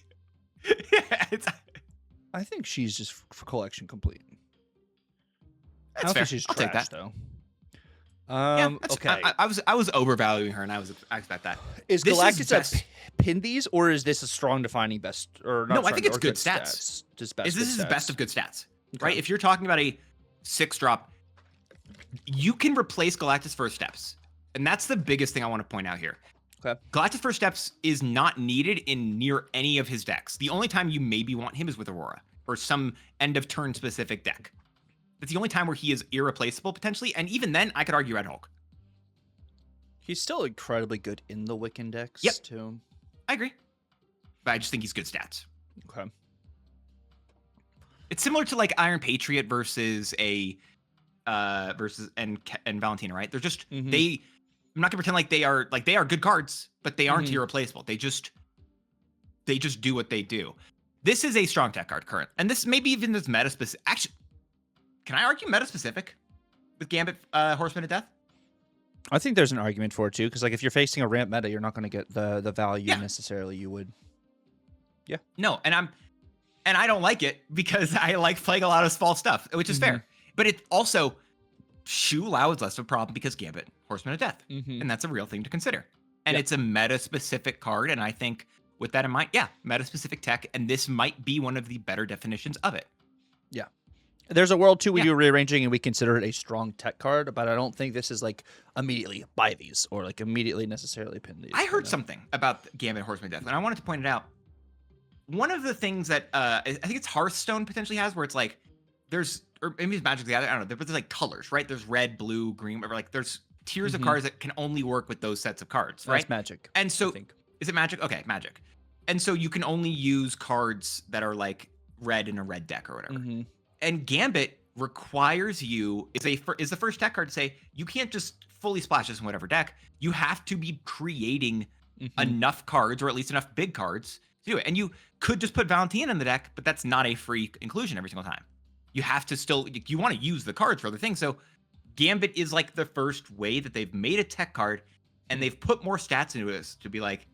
I think she's just collection complete. That's fair. She's I'll trash, take that. though. Okay. I was overvaluing her, and I expect that. Is Galactus a pin these, or is this a strong defining best? Or not? No, I think it's good stats. Just best. This is best of good stats, right? If you're talking about a 6-drop, you can replace Galactus First Steps, and that's the biggest thing I want to point out here. Okay. Galactus First Steps is not needed in near any of his decks. The only time you maybe want him is with Aurora or some end of turn specific deck. That's the only time where he is irreplaceable potentially, and even then, I could argue Red Hulk. He's still incredibly good in the Wiccan decks too. I agree, but I just think he's good stats. Okay. It's similar to like Iron Patriot versus and Valentina, right? They're just I'm not gonna pretend like they are good cards, but they aren't irreplaceable. They just do what they do. This is a strong tech card current, and this maybe even this meta specific. Actually, can I argue meta specific with Gambit Horseman of Death? I think there's an argument for it too, because like if you're facing a ramp meta, you're not going to get the value necessarily you would. Yeah. No, and I don't like it because I like playing a lot of small stuff, which is fair. But it also Shu Lao is less of a problem because Gambit Horseman of Death, and that's a real thing to consider. And it's a meta specific card, and I think with that in mind, meta specific tech, and this might be one of the better definitions of it. Yeah. There's a world too we do rearranging and we consider it a strong tech card, but I don't think this is like immediately buy these or like immediately necessarily pin these. I heard something about Gambit Horseman of Death, and I wanted to point it out. One of the things that I think it's Hearthstone potentially has, where it's like there's, or maybe it's Magic the Gathering, I don't know, but there's like colors, right? There's red, blue, green, whatever. Like there's tiers of cards that can only work with those sets of cards, right? That's Magic. And so, is it Magic? Okay, Magic. And so you can only use cards that are like red in a red deck or whatever. And Gambit requires you is the first tech card to say you can't just fully splash this in whatever deck. You have to be creating enough cards, or at least enough big cards, to do it. And you could just put Valentina in the deck, but that's not a free inclusion every single time. You have to still, you want to use the cards for other things. So Gambit is like the first way that they've made a tech card, and they've put more stats into this to be like,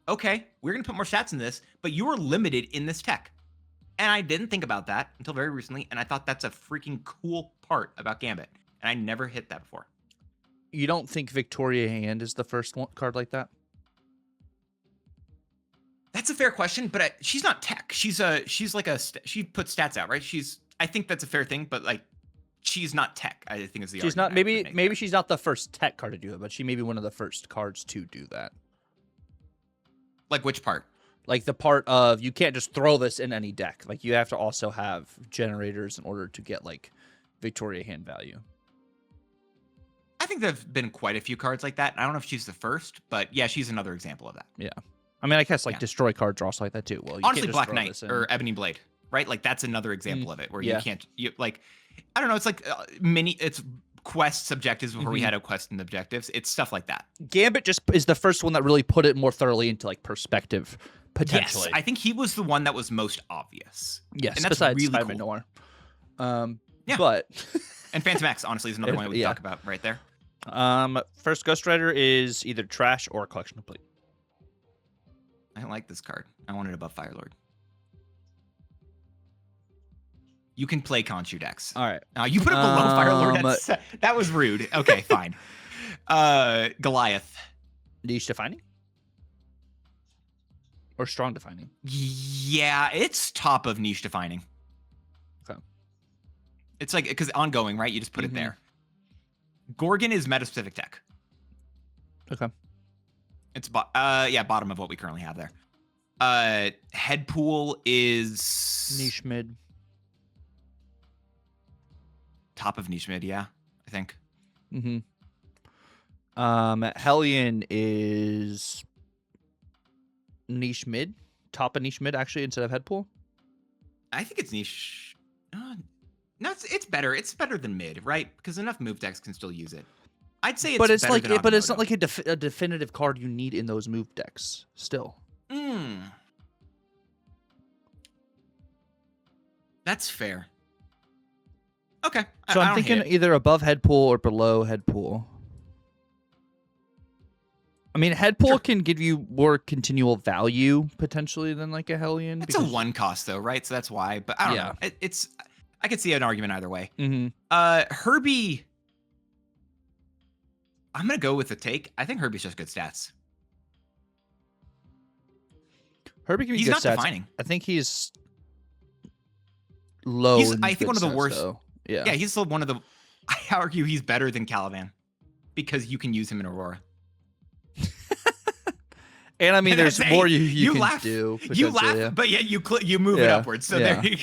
okay, we're going to put more stats in this, but you are limited in this tech. And I didn't think about that until very recently, and I thought that's a freaking cool part about Gambit. And I never hit that before. You don't think Victoria Hand is the first card like that? That's a fair question, but she's not tech. She puts stats out, right? I think that's a fair thing, but like, she's not tech. I think is the she's not. argument Maybe she's not the first tech card to do it, but she may be one of the first cards to do that. Like which part? Like the part of you can't just throw this in any deck. Like you have to also have generators in order to get like Victoria Hand value. I think there've been quite a few cards like that. I don't know if she's the first, but yeah, she's another example of that. Yeah. I mean, I guess like destroy cards are also like that too. Well, you honestly, can't just Black Knight or Ebony Blade, right? Like that's another example of it where you can't, like, I don't know. It's like it's quests, objectives before we had a quest and objectives. It's stuff like that. Gambit just is the first one that really put it more thoroughly into like perspective. Potentially. Yes, I think he was the one that was most obvious. Yes, and that's besides really Spider-Man cool. Noir. Yeah, but and Phantom X honestly is another one that we talk about right there. First Ghost Rider is either trash or collection complete. I like this card. I want it above Firelord. You can play Khonshu decks. All right. You put it below Firelord. That was rude. Okay, fine. Goliath. Niche defining? Or strong defining? Yeah, it's top of niche defining. Okay. It's like, because ongoing, right? You just put it there. Gorgon is meta-specific tech. Okay. It's bottom of what we currently have there. Headpool is niche mid. Top of niche mid, yeah, I think. Hellion is niche mid, top of niche mid actually instead of Headpool. I think it's niche. No, it's better. It's better than mid, right? Because enough move decks can still use it. I'd say it's but it's better like, than but it's not like a definitive card you need in those move decks. Still. That's fair. Okay. So I'm thinking either above Headpool or below Headpool. I mean, Headpool can give you more continual value potentially than like a Hellion. It's a one cost though, right? So that's why. But I don't know. I could see an argument either way. Herbie. I'm gonna go with the take. I think Herbie's just good stats. Herbie can be he's good not stats. Defining. I think he's low. I think one of the worst. Though. Yeah. Yeah, he's one of the. I argue he's better than Caliban because you can use him in Aurora. And I mean, there's more you can laugh, do. You laugh, but yeah, you move it upwards. So there you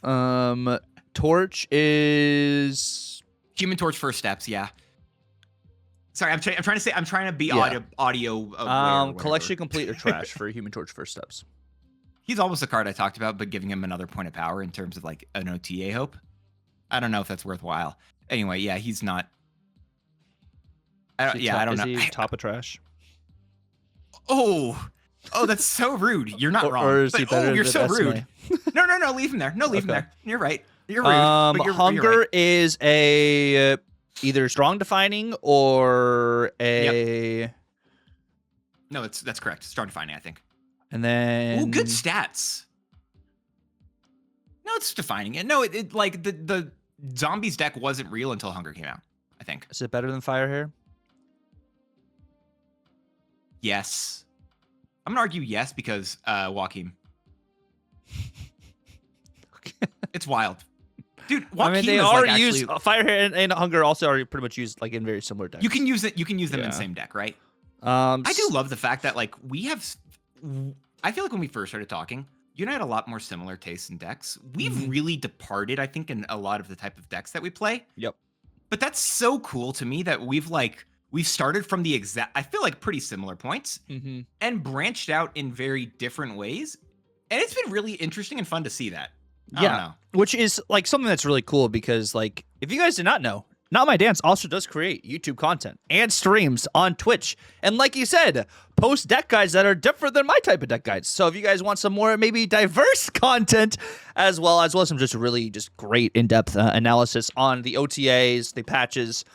go. Torch is Human Torch first steps. Yeah. Sorry, I'm trying to be audio. Collection complete or trash for Human Torch first steps. He's almost a card I talked about, but giving him another point of power in terms of like an OTA hope. I don't know if that's worthwhile. Anyway, yeah, he's not. I don't know. Is he top of trash? Oh, that's so rude. You're not wrong. Or is he better you're than so Esme? rude. No, leave him there. No, leave him there. You're right. You're rude. Hunger you're right. is a either strong defining or a. Yep. No, that's correct. Strong defining, I think. And then good stats. No, it's defining it. No, it like the zombies deck wasn't real until Hunger came out, I think. Is it better than Firehair? Yes. I'm gonna argue yes because Joaquin. It's wild. Dude, Joaquin I mean, they is are like used. Firehair and Hunger also are pretty much used like in very similar decks. You can use it. You can use them in the same deck, right? I do love the fact that like we have. I feel like when we first started talking, you and I had a lot more similar tastes in decks. We've really departed, I think, in a lot of the type of decks that we play. Yep. But that's so cool to me that we've started from the exact, I feel like pretty similar points and branched out in very different ways. And it's been really interesting and fun to see that. I don't know. Which is like something that's really cool because like, if you guys did not know, Not My Dance also does create YouTube content and streams on Twitch. And like you said, post deck guides that are different than my type of deck guides. So if you guys want some more maybe diverse content as well some just really just great in-depth analysis on the OTAs, the patches,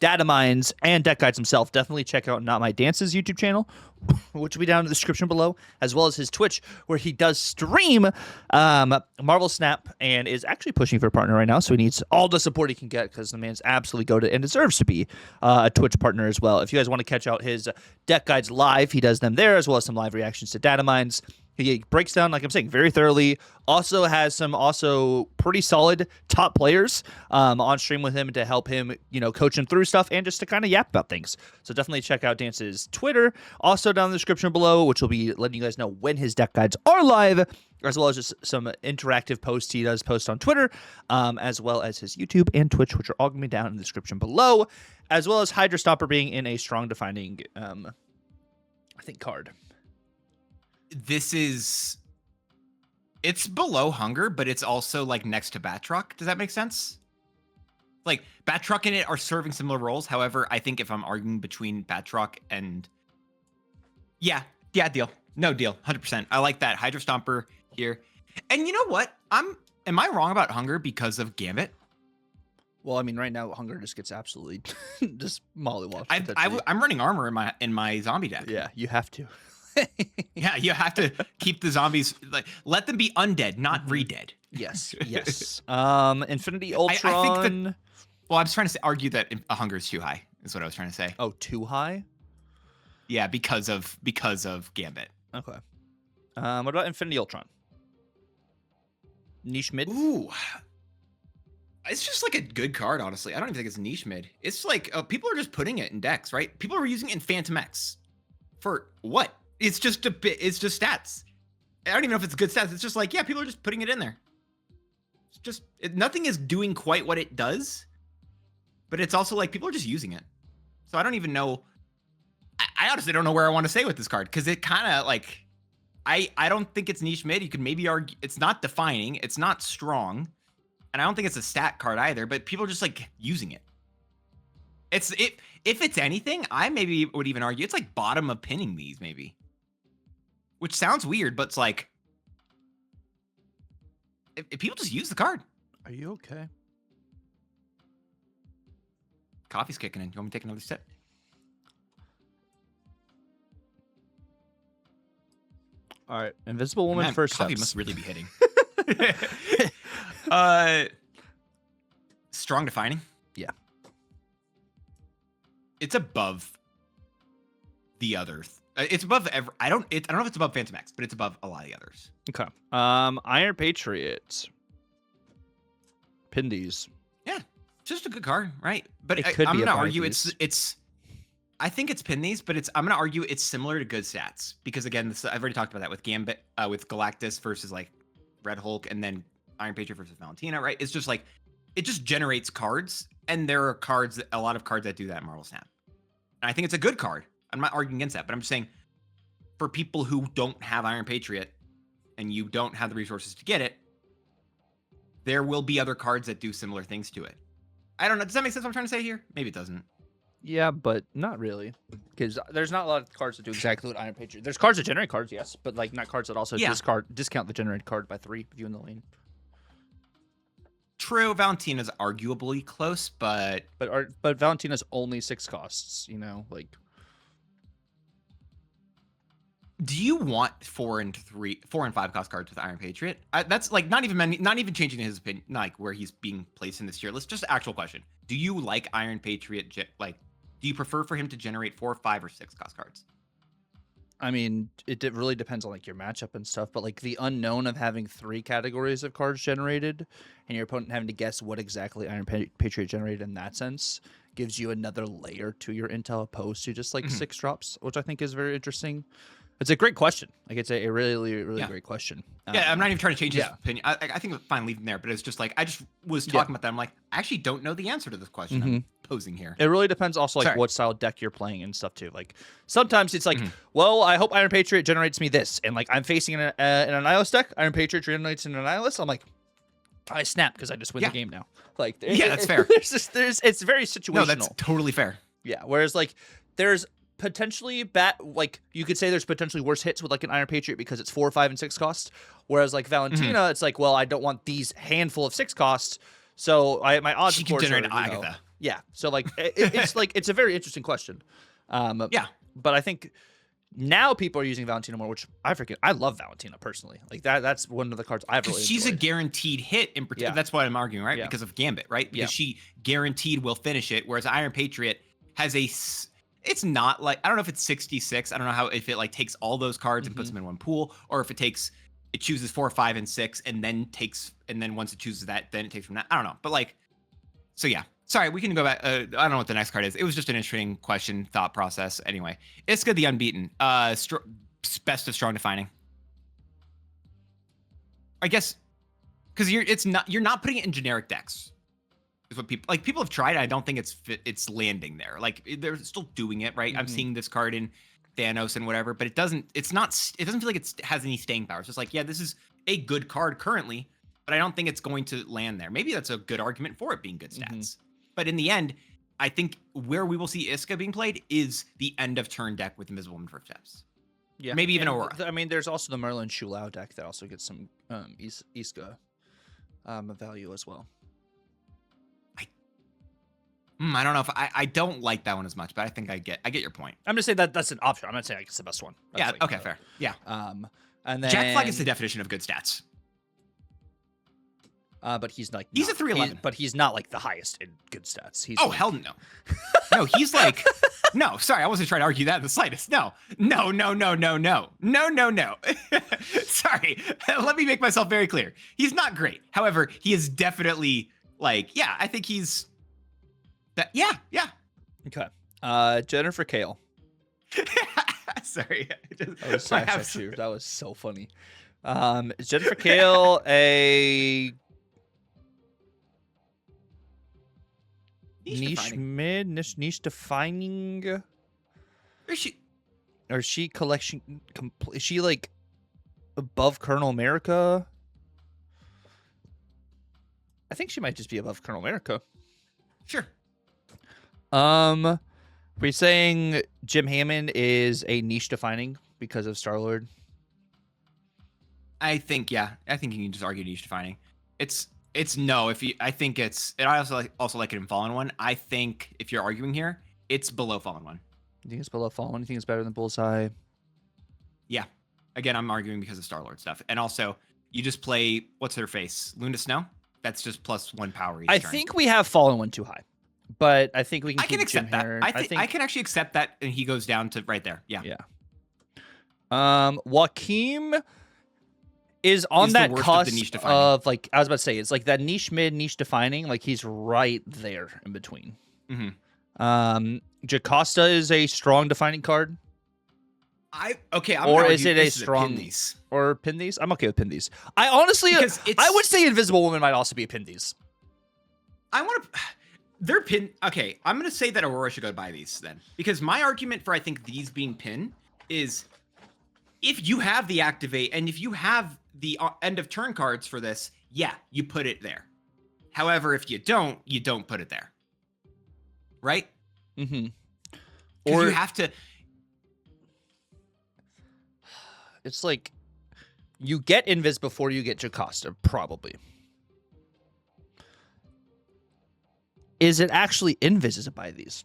data mines, and deck guides himself, definitely check out notmydance's YouTube channel, which will be down in the description below, as well as his Twitch, where he does stream Marvel Snap and is actually pushing for a partner right now. So he needs all the support he can get because the man's absolutely goated and deserves to be a Twitch partner as well. If you guys want to catch out his deck guides live, he does them there, as well as some live reactions to data mines. He breaks down, like I'm saying, very thoroughly. Also has some pretty solid top players on stream with him to help him, coach him through stuff and just to kind of yap about things. So definitely check out Dance's Twitter, also down in the description below, which will be letting you guys know when his deck guides are live, as well as just some interactive posts he does post on Twitter, as well as his YouTube and Twitch, which are all going to be down in the description below, as well as Hydra Stomper being in a strong defining, card. It's below Hunger, but it's also like next to Batroc. Does that make sense? Like Batroc and it are serving similar roles. However, I think if I'm arguing between Batroc and yeah, deal. No deal. 100%. I like that. Hydra Stomper here. And you know what? Am I wrong about Hunger because of Gambit? Well, I mean, right now Hunger just gets absolutely just mollywopped. I'm running armor in my zombie deck. Yeah, you have to. Yeah, you have to keep the zombies, like, let them be undead, not re-dead. Yes. Infinity Ultron. I was trying to argue that a Hunger is too high, is what I was trying to say. Oh, too high? Yeah, because of Gambit. Okay. What about Infinity Ultron? Niche mid? Ooh. It's just like a good card, honestly. I don't even think it's niche mid. It's like people are just putting it in decks, right? People are using it in Phantom X. For what? It's just stats. I don't even know if it's good stats. It's just like, yeah, people are just putting it in there. It's just nothing is doing quite what it does, but it's also like people are just using it. So I don't even know. I honestly don't know where I want to say with this card because it kind of like, I don't think it's niche mid. You could maybe argue it's not defining, it's not strong, and I don't think it's a stat card either. But people are just like using it. If it's anything, I maybe would even argue it's like bottom of pinning these maybe. Which sounds weird, but it's like, if people just use the card. Are you okay? Coffee's kicking in. You want me to take another sip? All right. Invisible Woman. Man, first coffee steps. must really be hitting. Strong defining. Yeah. It's above the others. It's above I don't know if it's above Phantom X, but it's above a lot of the others. Okay. Iron Patriot. Pin these. Yeah, just a good card, right? But I'm gonna argue it's. I think it's pin these, but I'm gonna argue it's similar to good stats because again, I've already talked about that with Gambit, with Galactus versus like Red Hulk, and then Iron Patriot versus Valentina, right? It's just like it just generates cards, and there are a lot of cards that do that in Marvel Snap. And I think it's a good card. I'm not arguing against that, but I'm just saying for people who don't have Iron Patriot and you don't have the resources to get it, there will be other cards that do similar things to it. I don't know. Does that make sense what I'm trying to say here? Maybe it doesn't. Yeah, but not really. Because there's not a lot of cards that do exactly what Iron Patriot. There's cards that generate cards, yes, but like not cards that also discount the generated card by 3 if you in the lane. True, Valentina's arguably close, but Valentina's only 6 costs, like. Do you want 4 and 5 cost cards with Iron Patriot? That's like not even changing his opinion, like where he's being placed in this tier list. Just actual question: do you like Iron Patriot? Do you prefer for him to generate 4, 5, or 6 cost cards? I mean, it really depends on like your matchup and stuff, but like the unknown of having 3 categories of cards generated and your opponent having to guess what exactly Iron Patriot generated in that sense gives you another layer to your intel opposed to just like 6 drops, which I think is very interesting. It's a great question. Like it's a really great question. Yeah, I'm not even trying to change his opinion. I think it's fine leaving there, but it's just like I just was talking about that. I'm like, I actually don't know the answer to this question I'm posing here. It really depends also like what style deck you're playing and stuff too. Like sometimes it's like, well, I hope Iron Patriot generates me this, and like I'm facing an Annihilus deck. Iron Patriot generates an Annihilus. I'm like, I snap because I just win the game now. Like that's fair. It's very situational. No, that's totally fair. Yeah. Whereas like there's potentially like you could say there's potentially worse hits with like an Iron Patriot because it's 4, 5, and 6 costs. Whereas like Valentina, it's like, well, I don't want these handful of 6 costs, so my odds. She can generate Agatha. Yeah. So like it's like it's a very interesting question. Yeah. But I think now people are using Valentina more, which I love Valentina personally. Like that's one of the cards I've really Because she's a enjoyed. guaranteed hit in particular. Yeah. That's what I'm arguing, right? Yeah. Because of Gambit, right? Because Yeah. she guaranteed will finish it, whereas Iron Patriot has it's not like, I don't know if it's 66. I don't know how, if it like takes all those cards and puts them in one pool, or if it chooses 4, 5, and 6, and then once it chooses that, then it takes from that. I don't know. But like, so yeah. Sorry, we can go back. I don't know what the next card is. It was just an interesting question, thought process. Anyway, Iska the Unbeaten. Best of Strong Defining. I guess because you're not putting it in generic decks. Is what people have tried. I don't think it's landing there. Like they're still doing it, right? I'm seeing this card in Thanos and whatever, but it doesn't feel like it has any staying power. It's just like, yeah, this is a good card currently, but I don't think it's going to land there. Maybe that's a good argument for it being good stats. But in the end, I think where we will see Iska being played is the end of turn deck with Invisible Woman for steps. Yeah, maybe even Aurora. I mean, there's also the Merlin Shulao deck that also gets some Iska value as well. I don't know if I don't like that one as much, but I think I get your point. I'm just saying that's an option. I'm not saying it's the best one. Yeah. Okay. Fair. Yeah. And then Jack Flag is the definition of good stats. But he's like he's a 311. But he's not like the highest in good stats. He's hell no. No, he's like no. Sorry, I wasn't trying to argue that in the slightest. No. Sorry, let me make myself very clear. He's not great. However, he is definitely like, yeah. I think he's that. Yeah. Okay. Jennifer Kale. Sorry, that was so funny. Is Jennifer Kale a niche defining? Or is she collection? Is she like above Colonel America? I think she might just be above Colonel America. Sure. We're saying Jim Hammond is a niche defining because of Star-Lord. I think you can just argue niche defining. It's no. I think it's. And I also like it in Fallen One. I think if you're arguing here, it's below Fallen One. You think it's below Fallen One? You think it's better than Bullseye? Yeah. Again, I'm arguing because of Star-Lord stuff, and also you just play what's her face, Luna Snow. That's just +1 power each turn. Think we have Fallen One too high, but I think we can. I can accept that. I think I can actually accept that, and he goes down to right there. Yeah. Yeah. Joaquin is on that cusp of like, I was about to say, it's like that niche mid, niche defining. Like he's right there in between. Jocasta is a strong defining card. Or is it a strong or pin these? I'm okay with pin these. I honestly, I would say Invisible Woman might also be a pin these. They're pin. Okay, I'm gonna say that Aurora should go buy these then, because my argument for I think these being pin is if you have the activate and if you have the end of turn cards for this, yeah, you put it there. However, if you don't put it there. Right? Or you have to. It's like you get Invis before you get Jocasta, probably. Is it actually Invis to buy these?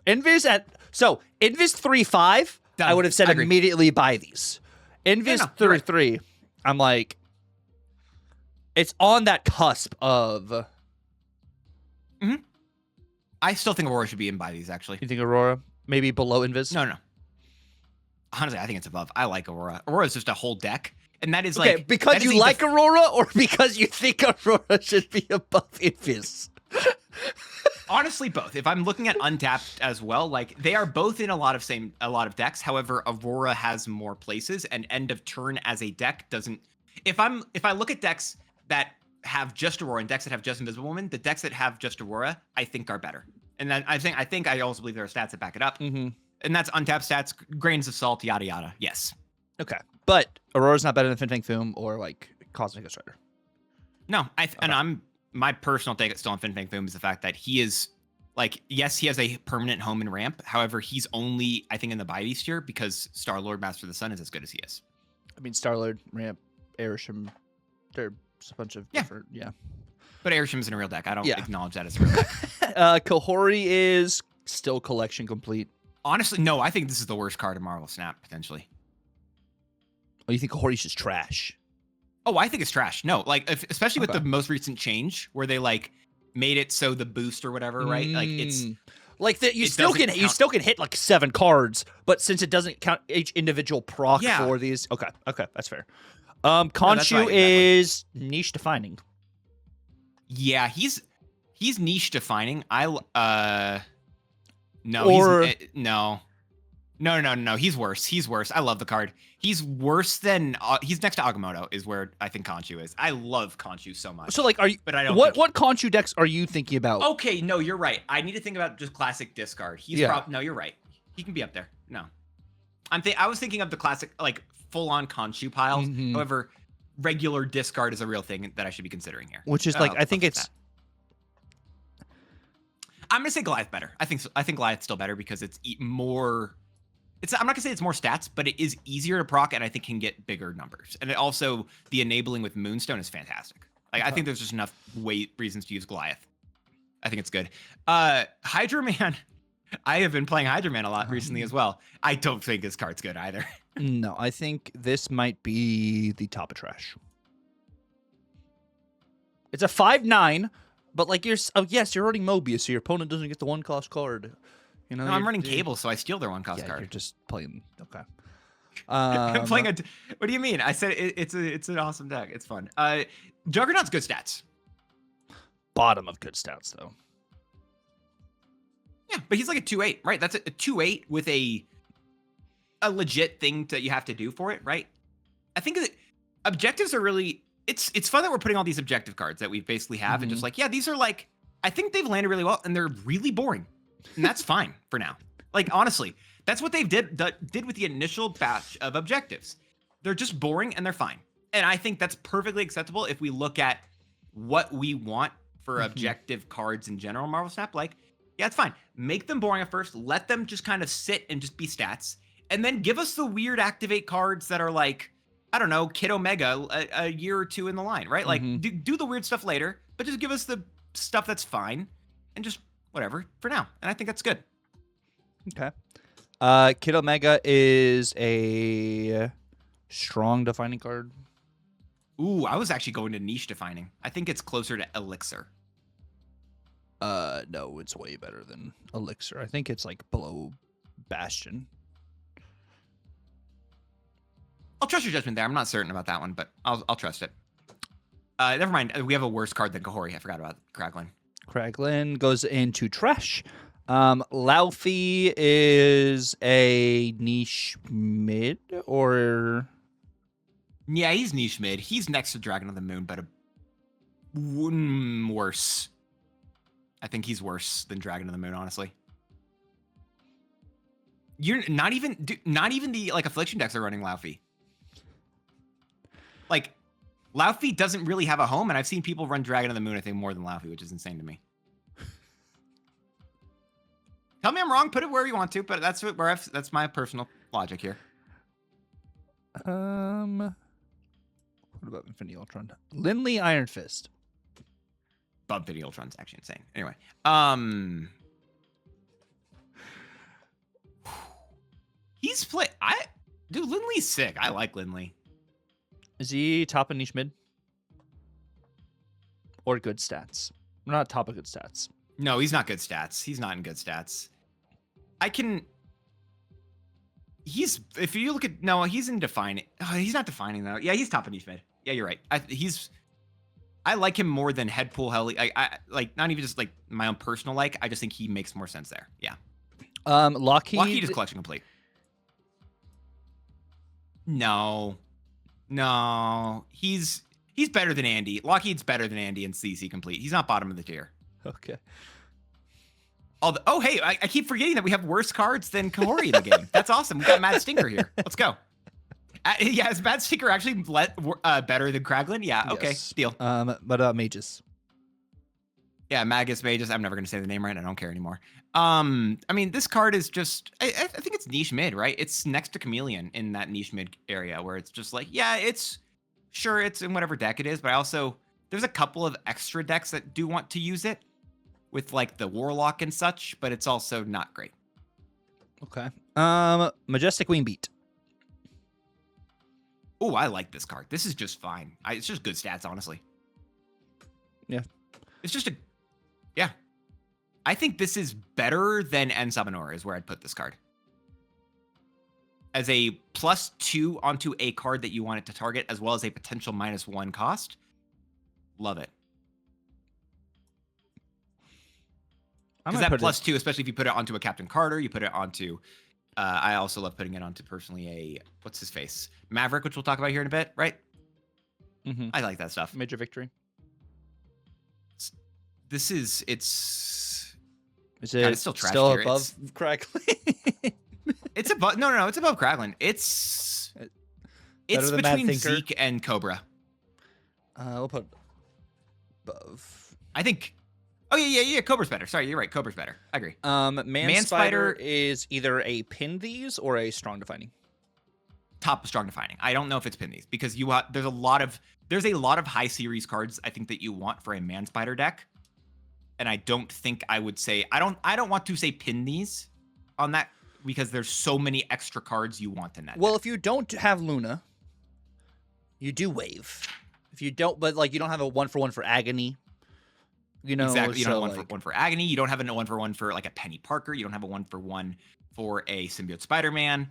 Invis 3-5, I would have said immediately buy these. Invis 3-3, I'm like, it's on that cusp of. I still think Aurora should be in buy these, actually. You think Aurora? Maybe below Invis? No. Honestly, I think it's above. I like Aurora. Aurora is just a whole deck. And that is okay, because you like Aurora or because you think Aurora should be above Invis? Honestly, both. If I'm looking at Untapped as well, like they are both in a lot of decks. However, Aurora has more places, and end of turn as a deck doesn't. If I look at decks that have just Aurora and decks that have just Invisible Woman, the decks that have just Aurora, I think are better. And then I think I also believe there are stats that back it up. And that's untapped stats, grains of salt, yada yada. Yes. Okay, but Aurora's not better than Fin Fang Foom or like Cosmic Ghost Rider. No, and my personal take still on Fin Fang Foom is the fact that he is like, yes, he has a permanent home and ramp. However, he's only, I think, in the buy these tier because Star-Lord Master of the Sun is as good as he is. I mean, Star-Lord, ramp, Airsham, there's a bunch of different, But Airshim isn't a real deck. I don't Yeah. acknowledge that as a real deck. Kahori is still collection complete. Honestly, no. I think this is the worst card in Marvel Snap, potentially. Oh, you think Kahori's just trash? Oh, I think it's trash. No, like, especially with the most recent change where they, like, made it so the boost or whatever, right? Like, it's... Like that, you still can hit like 7 cards, but since it doesn't count each individual proc for these, okay, that's fair. Khonshu is niche defining. Yeah, he's niche defining. No, he's worse. He's worse. I love the card. He's worse than he's next to Agamotto is where I think Khonshu is. I love Khonshu so much. So like, are you? But I don't. What Khonshu decks are you thinking about? Okay, no, you're right. I need to think about just classic discard. He's no, you're right. He can be up there. No, I was thinking of the classic like full on Khonshu piles. However, regular discard is a real thing that I should be considering here. Which is like I think it's. I'm gonna say Goliath better. I think Goliath's still better because it's more. I'm not gonna say it's more stats, but it is easier to proc, and I think can get bigger numbers. And it also the enabling with Moonstone is fantastic. Like I think there's just enough reasons to use Goliath. I think it's good. Hydra Man. I have been playing Hydra Man a lot recently as well. I don't think this card's good either. No, I think this might be the top of trash. It's a 5/9, but like you're running Mobius, so your opponent doesn't get the 1-cost card. You know, no, I'm running Cable, so I steal their 1-cost card. You're just playing. Okay. I'm playing what do you mean? I said it's an awesome deck. It's fun. Juggernaut's good stats. Bottom of good stats though. Yeah, but he's like a 2/8, right? That's a 2/8 with a legit thing that you have to do for it, right? I think that objectives are really it's fun that we're putting all these objective cards that we basically have and just like, yeah, these are like I think they've landed really well and they're really boring. And that's fine for now. Like honestly, that's what they did with the initial batch of objectives. They're just boring and they're fine. And I think that's perfectly acceptable if we look at what we want for objective cards in general, Marvel Snap. Like, yeah, it's fine. Make them boring at first. Let them just kind of sit and just be stats. And then give us the weird activate cards that are like, I don't know, Kid Omega a year or two in the line, right? Like, do the weird stuff later, but just give us the stuff that's fine and just whatever for now. And I think that's good. Okay. Kid Omega is a strong defining card. Ooh, I was actually going to niche defining. I think it's closer to Elixir. No, it's way better than Elixir. I think it's like below Bastion. I'll trust your judgment there. I'm not certain about that one, but I'll trust it. Never mind. We have a worse card than Kahori. I forgot about Kraglin. Kraglin goes into trash. Laufey is a niche mid or... Yeah, he's niche mid. He's next to Dragon of the Moon, but worse. I think he's worse than Dragon of the Moon, honestly. You're not even the like affliction decks are running Laufey. Like Laufey doesn't really have a home, and I've seen people run Dragon of the Moon, I think, more than Laufey, which is insane to me. Tell me I'm wrong. Put it where you want to, but that's my personal logic here. What about Infinity Ultron? Lindley Iron Fist. Infinity Ultron's actually insane. Anyway, dude, Lindley's sick. I like Lindley. Is he top of niche mid? Or good stats? Not top of good stats. No, he's not good stats. He's not in good stats. If you look at, no, he's in defining. Oh, he's not defining though. Yeah, he's top of niche mid. Yeah, you're right. I like him more than Headpool Helly. I like not even just like my own personal like. I just think he makes more sense there. Yeah. Lockheed is collection complete. No. He's better than Andy. Lockheed's better than Andy in CC complete. He's not bottom of the tier. Okay. Hey, I keep forgetting that we have worse cards than Kahori in the game. That's awesome. We got Mad Stinker here. Let's go. Yeah, is Mad Stinker actually better than Kraglin? Yeah, okay, yes. Deal. But Magus. Yeah, Magus Magus. I'm never going to say the name right. I don't care anymore. I mean, this card is just, I think it's niche mid, right? It's next to Chameleon in that niche mid area where it's just like, yeah, it's in whatever deck it is, but I also There's a couple of extra decks that do want to use it with like the Warlock and such, but it's also not great. Okay. Majestic Wingbeat. Oh, I like this card. This is just fine. It's just good stats, honestly. Yeah. It's just a... Yeah. I think this is better than En Summonor is where I'd put this card. As a +2 onto a card that you want it to target, as well as a potential -1 cost. Love it. Because that +2, especially if you put it onto a Captain Carter, you put it onto... I also love putting it onto, personally, a... What's his face? Maverick, which we'll talk about here in a bit, right? Mm-hmm. I like that stuff. Major Victory. This is... It's still trash still tier. above Crackling? It's above... No, it's above Kraglin. It's between Zeke and Cobra. We'll put above. I think... Oh, yeah. Cobra's better. Sorry, you're right. Cobra's better. I agree. Man Spider is either a pin these or a strong defining. Top of strong defining. I don't know if it's pin these because there's a lot of high series cards I think that you want for a Man Spider deck. And I don't think I would say... I don't want to say pin these on that because there's so many extra cards you want in that Well, deck. if you don't have Luna, you do Wave. If you don't, but like you don't have a 1-for-1 for Agony. You know, exactly. You don't so, have one for Agony. You don't have a 1-for-1 for like a Penny Parker. You don't have a 1-for-1 for a Symbiote Spider-Man.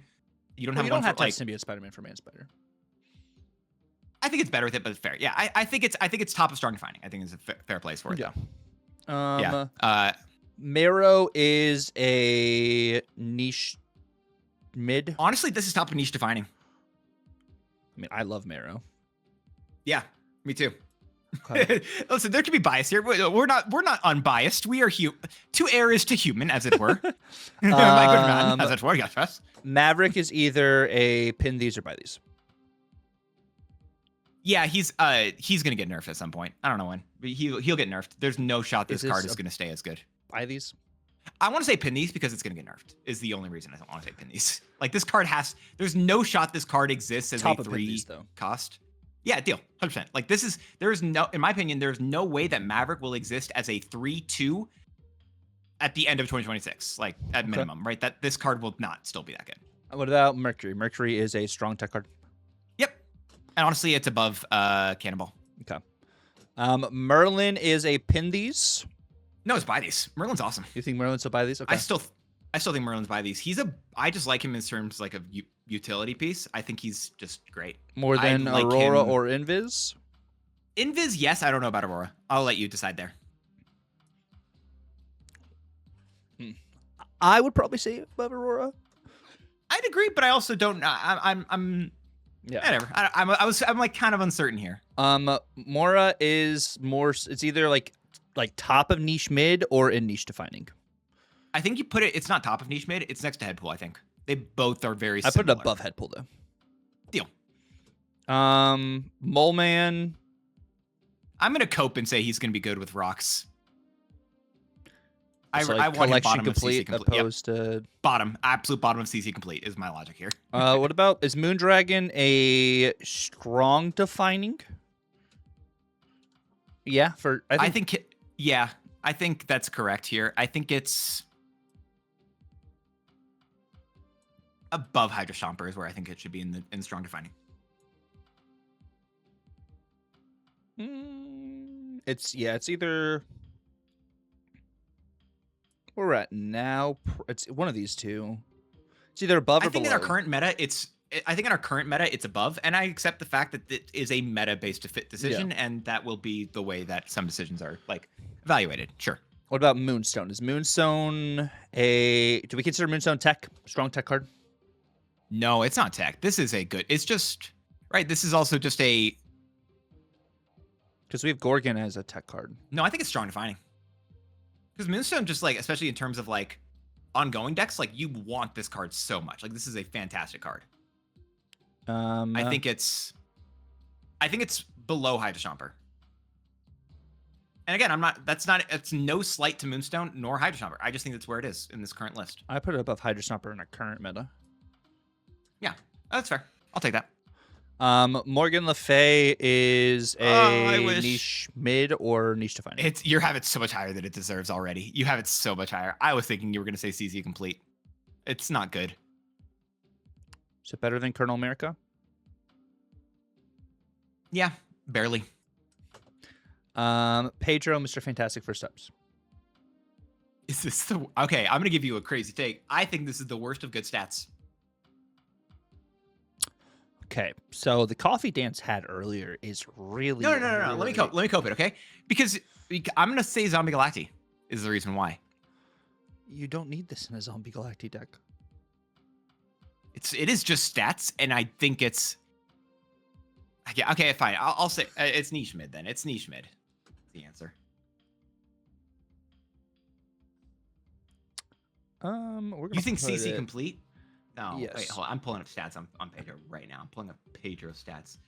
You don't have. You one don't have for, to like, have Symbiote Spider-Man for Man Spider. I think it's better with it, but it's fair. Yeah, I think it's top of strong defining. I think it's a fair place for it. Yeah. Yeah. Marrow is a niche mid. Honestly, this is top of niche defining. I mean, I love Marrow. Yeah, me too. Okay. Listen, there can be bias here. We're not unbiased. We are to err is to human, as it were. My good man, as it were. Yes. Maverick is either a pin these or buy these. Yeah, he's gonna get nerfed at some point. I don't know when, but he'll get nerfed. There's no shot this card is gonna stay as good. Buy these. I want to say pin these because it's gonna get nerfed. Is the only reason I don't want to say pin these. Like this card there's no shot this card exists as Top a of 3 these, though. cost. Yeah, deal. 100%. Like there's no, in my opinion, there's no way that Maverick will exist as a 3/2 at the end of 2026. Like at minimum, right? That this card will not still be that good. What about Mercury? Mercury is a strong tech card. Yep. And honestly, it's above Cannonball. Okay. Merlin is a pin these. No, it's buy these. Merlin's awesome. You think Merlin's will buy these? Okay. I still think Merlin's buy these. I just like him in terms like of utility piece. I think he's just great. More than like Aurora him. or Invis? Invis, yes. I don't know about Aurora. I'll let you decide there. I would probably say above Aurora. I'd agree, but I also don't. I'm Yeah. whatever. I'm like kind of uncertain here. Mora is more. It's either like top of niche mid or in niche defining. I think you put it. It's not top of niche mid. It's next to Headpool. I think they both are very. I similar. put it above Headpool though. Deal. Mole Man. I'm gonna cope and say he's gonna be good with rocks. So I want him bottom complete of CC complete. opposed to Absolute bottom of CC complete is my logic here. what about is Moondragon a strong defining? Yeah, I think that's correct here. I think it's above Hydra Stomper is where I think it should be in strong defining. It's either where we're at now. It's one of these two. It's either above or below. In our current meta, it's above, and I accept the fact that it is a meta-based decision, and that will be the way that some decisions are like evaluated. Sure. What about Moonstone? Is Moonstone do we consider Moonstone tech? Strong tech card? No, it's not tech. This is a good. It's just right. This is also just a. Because we have Gorgon as a tech card. No, I think it's strong defining. Because Moonstone, just like, especially in terms of like ongoing decks, like you want this card so much. Like this is a fantastic card. I think it's below Hydra Stomper. And again, it's no slight to Moonstone nor Hydra Stomper. I just think that's where it is in this current list. I put it above Hydra Stomper in our current meta. Yeah, that's fair. I'll take that. Morgan Le Fay is Oh, I a wish. niche mid or niche defining. You have it so much higher than it deserves already. You have it so much higher. I was thinking you were going to say CZ complete. It's not good. Is it better than Colonel America? Yeah, barely. Pedro, Mr. Fantastic First Steps. Is this the okay? I'm gonna give you a crazy take. I think this is the worst of good stats. Okay, so the coffee dance had earlier is really No. really- Let me cope it, okay? Because I'm gonna say Zombie Galacti is the reason why. You don't need this in a Zombie Galacti deck. It is just stats, and I think it's okay. Fine. I'll say it's niche mid then. It's niche mid. The answer. We're You think put CC it- complete? No. Yes. Wait, hold on. I'm pulling up stats on Pedro right now. I'm pulling up Pedro stats.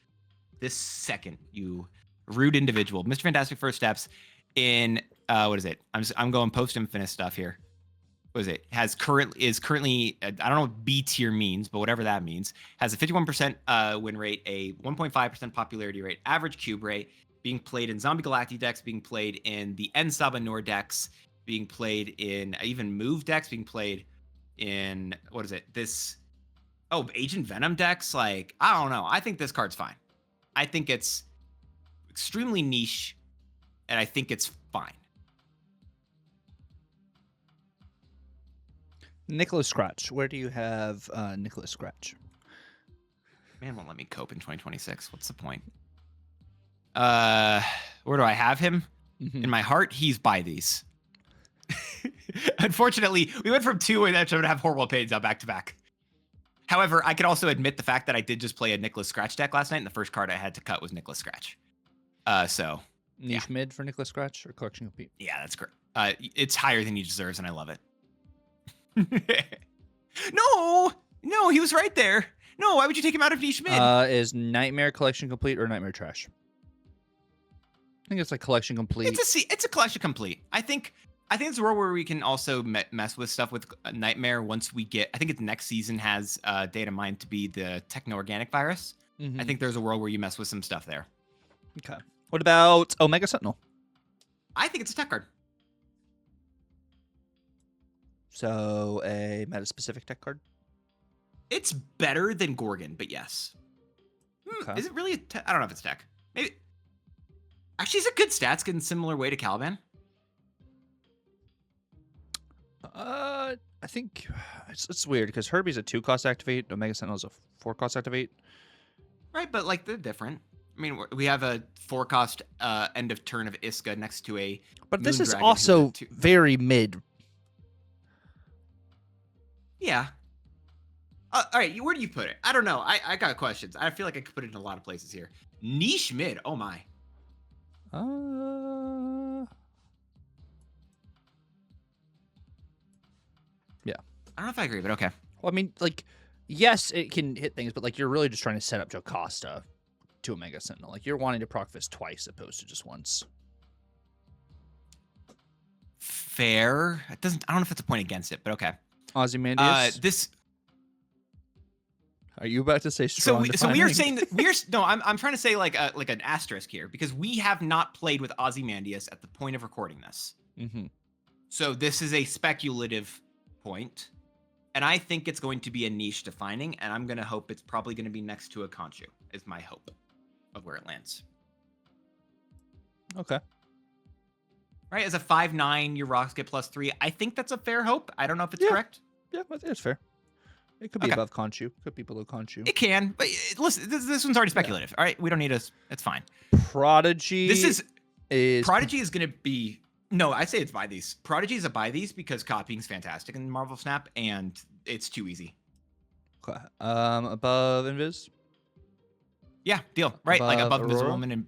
This second, you rude individual. Mr. Fantastic First Steps in what is it? I'm going post infinite stuff here. What is it? Is currently I don't know what B tier means, but whatever that means, has a 51% win rate, a 1.5% popularity rate, average cube rate, being played in Zombie Galacti decks, being played in the N Saba Nor decks, being played in even move decks, being played in what is it? Agent Venom decks. Like, I don't know. I think this card's fine. I think it's extremely niche, and I think it's fine. Nicholas Scratch. Where do you have Nicholas Scratch? Man won't let me cope in 2026. What's the point? Where do I have him? Mm-hmm. In my heart, he's by these. Unfortunately, we went from two and then to have horrible opinions on back to back. However, I can also admit the fact that I did just play a Nicholas Scratch deck last night, and the first card I had to cut was Nicholas Scratch. So Niche mid for Nicholas Scratch or collection complete? yeah, that's great. It's higher than he deserves, and I love it. No, he was right there. No, why would you take him out of niche mid? Is Nightmare collection complete or Nightmare trash? I think it's like collection complete. It's a collection complete. I think it's a world where we can also mess with stuff with Nightmare once we get. I think it's next season has data mined to be the techno-organic virus. Mm-hmm. I think there's a world where you mess with some stuff there. Okay. What about Omega Sentinel? I think it's a tech card. So a meta-specific tech card? It's better than Gorgon, but yes. Okay. Is it really I don't know if it's tech. Maybe. Actually, it's a good stats in similar way to Caliban. I think it's weird because Herbie's a 2-cost activate, Omega Sentinel's a 4-cost activate. Right, but like they're different. I mean, we have a 4-cost end of turn of Iska next to a. But this Moon is Dragon who's also a 2. very mid. Yeah. All right, where do you put it? I don't know. I got questions. I feel like I could put it in a lot of places here. Niche mid. Oh my. Yeah. I don't know if I agree, but okay. Well, I mean, like, yes, it can hit things, but like you're really just trying to set up Jocasta to Omega Sentinel. Like you're wanting to proc this twice opposed to just once. Fair. It doesn't. I don't know if it's a point against it, but okay. Ozymandias. This. Are you about to say strong? So we are saying that no. I'm trying to say like an asterisk here because we have not played with Ozymandias at the point of recording this. Mm-hmm. So this is a speculative point, and I think it's going to be a niche defining, and I'm gonna hope it's probably gonna be next to a Conchu. Is my hope of where it lands. Okay. Right, as a 5/9, your rocks get +3. I think that's a fair hope. I don't know if it's Yeah. correct. Yeah, I think it's fair. It could be Okay. above Conchu. Could be below Conchu. It can, but listen, this one's already speculative. All right, we don't need us. It's fine. Prodigy. This is Prodigy is going to be no. I say it's buy these. Prodigy is a buy these because copying's fantastic in Marvel Snap, and it's too easy. okay. Above Invis. Yeah, deal. Right, like above Aurora? Invisible Woman, and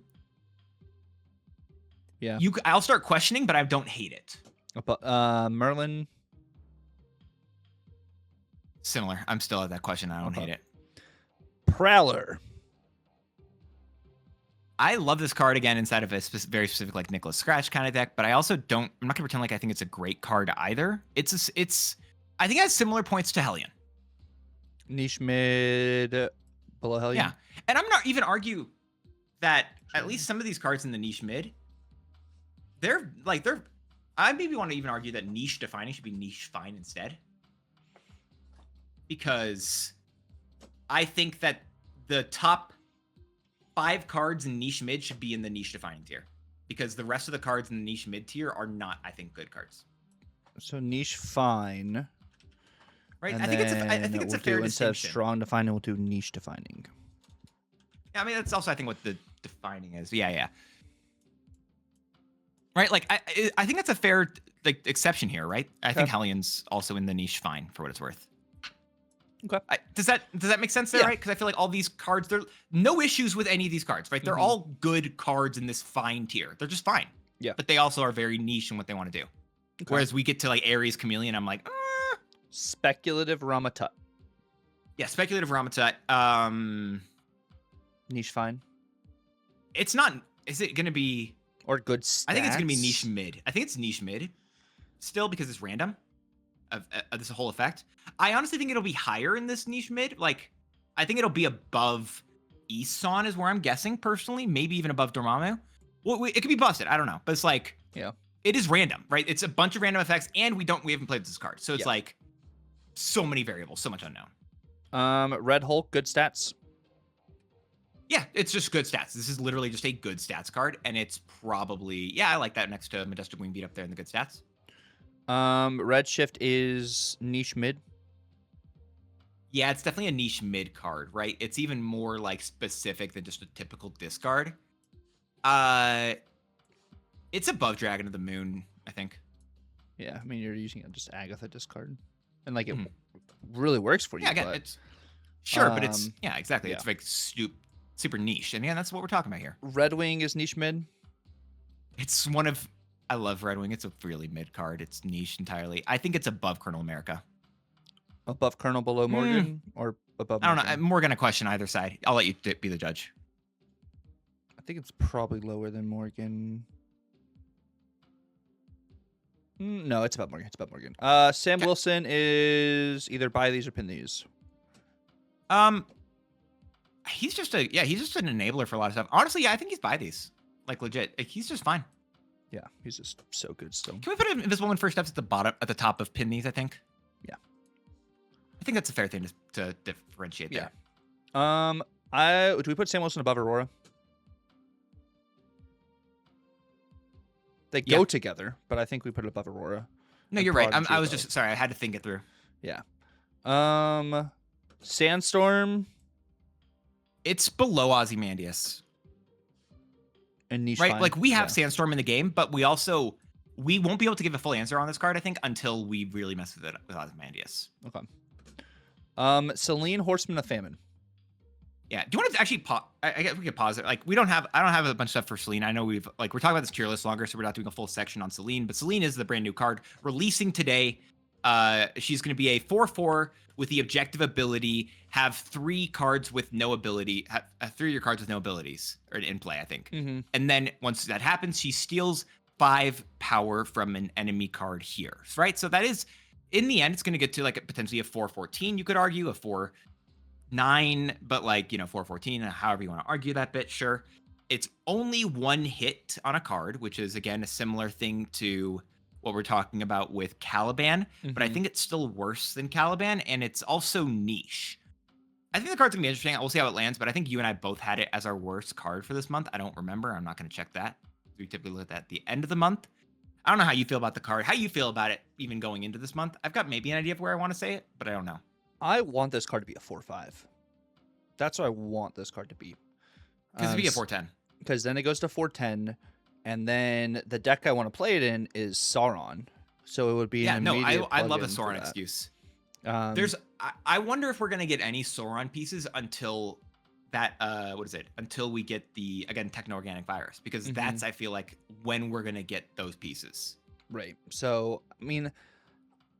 Yeah. I'll start questioning, but I don't hate it. Merlin. Similar. I'm still at that question. I don't hate it. Prowler. I love this card again inside of a very specific like Nicholas Scratch kind of deck, but I also don't. I'm not gonna pretend like I think it's a great card either. I think it has similar points to Hellion. Niche mid. Below Hellion. Yeah, and I'm not even argue that at least some of these cards in the niche mid, they're. I maybe want to even argue that niche defining should be niche fine instead, because I think that the top 5 cards in niche mid should be in the niche defining tier, because the rest of the cards in the niche mid tier are not, I think, good cards. So niche fine. Right. And I think it's a fair instead distinction. of strong defining, we'll do niche defining. Yeah, I mean that's also I think what the defining is. Yeah. Right. Like I think that's a fair exception here, right? I think Hellion's also in the niche fine for what it's worth. Okay. Does that make sense there, right? Because I feel like all these cards, there no issues with any of these cards, right? They're all good cards in this fine tier. They're just fine. Yeah. But they also are very niche in what they want to do. Okay. Whereas we get to like Ares Chameleon, I'm like, Speculative Ramatut. Yeah, Speculative Ramatut. Niche fine. It's not. Is it going to be or good stats? I think it's going to be niche mid. I think it's niche mid still because it's random of this whole effect. I honestly think it'll be higher in this niche mid. Like, I think it'll be above Isan is where I'm guessing personally. Maybe even above Dormammu. Well, it could be busted. I don't know. But it's like, yeah, it is random, right? It's a bunch of random effects, and we haven't played this card, so it's like so many variables, so much unknown. Red Hulk, good stats. Yeah, it's just good stats. This is literally just a good stats card, and it's probably I like that next to Majestic Wing Beat up there in the good stats. Redshift is niche mid. Yeah, it's definitely a niche mid card, right? It's even more like specific than just a typical discard. It's above Dragon of the Moon, I think. Yeah, I mean you're using just Agatha discard, and like it really works for you. Yeah, again, but, it's but it's exactly. It's like super niche, and that's what we're talking about here. Red Wing is niche mid. It's one of I love Red Wing. It's a really mid card. It's niche entirely. I think it's above Colonel America. Above Colonel, below Morgan, or above? I don't know. I'm more gonna question either side. I'll let you be the judge. I think it's probably lower than Morgan. No, it's about Morgan. It's about Morgan. Sam Wilson is either buy these or pin these. He's just an enabler for a lot of stuff. Honestly, I think he's buy these. Like legit. Like, he's just fine. Yeah, he's just so good still. Can we put an Invisible in first steps at the top of pin these, I think? Yeah. I think that's a fair thing to differentiate there. Do we put Sam Wilson above Aurora? They go together, but I think we put it above Aurora. No, you're right. I was just sorry. I had to think it through. Yeah. Sandstorm. It's below Ozymandias. And niche right? fine. Like we have Sandstorm in the game, but we won't be able to give a full answer on this card, I think, until we really mess with it with Ozymandias. Okay. Selene, Horseman of Famine. Yeah. Do you want to actually pause? I guess we could pause it. Like I don't have a bunch of stuff for Selene. I know we're talking about this tier list longer, so we're not doing a full section on Selene. But Selene is the brand new card releasing today. She's going to be a 4/4 with the objective ability. Have 3 cards with no ability. Have 3 of your cards with no abilities or in play, I think. Mm-hmm. And then once that happens, she steals 5 power from an enemy card here. Right. So that is, in the end, it's going to get to like potentially a 4/14. You could argue a 4/9, but 4/14, however you want to argue that bit, sure. It's only 1 hit on a card, which is again a similar thing to what we're talking about with Caliban, but I think it's still worse than Caliban, and it's also niche. I think the card's gonna be interesting. We'll see how it lands, but I think you and I both had it as our worst card for this month. I don't remember. I'm not gonna check that. We typically look at that at the end of the month. I don't know how you feel about the card. How you feel about it even going into this month? I've got maybe an idea of where I want to say it, but I don't know. I want this card to be a 4/5. That's what I want this card to be. Because it'd be a 4/10. Because then it goes to 4/10, and then the deck I want to play it in is Sauron. So it would be an immediate I love a plug-in Sauron for that. excuse. I wonder if we're gonna get any Sauron pieces until that until we get the techno-organic virus, because that's, I feel like, when we're gonna get those pieces. Right. So I mean,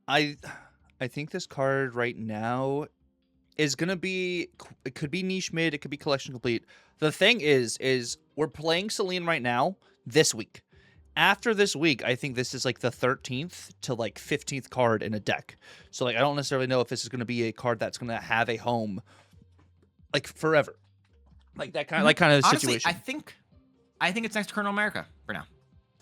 I think this card right now is gonna be, it could be niche mid, it could be collection complete. The thing is we're playing Selene right now this week. After this week, I think this is like the 13th to 15th card in a deck. So I don't necessarily know if this is going to be a card that's going to have a home like forever, like that kind of Honestly, situation. I think it's next to Colonel America for now,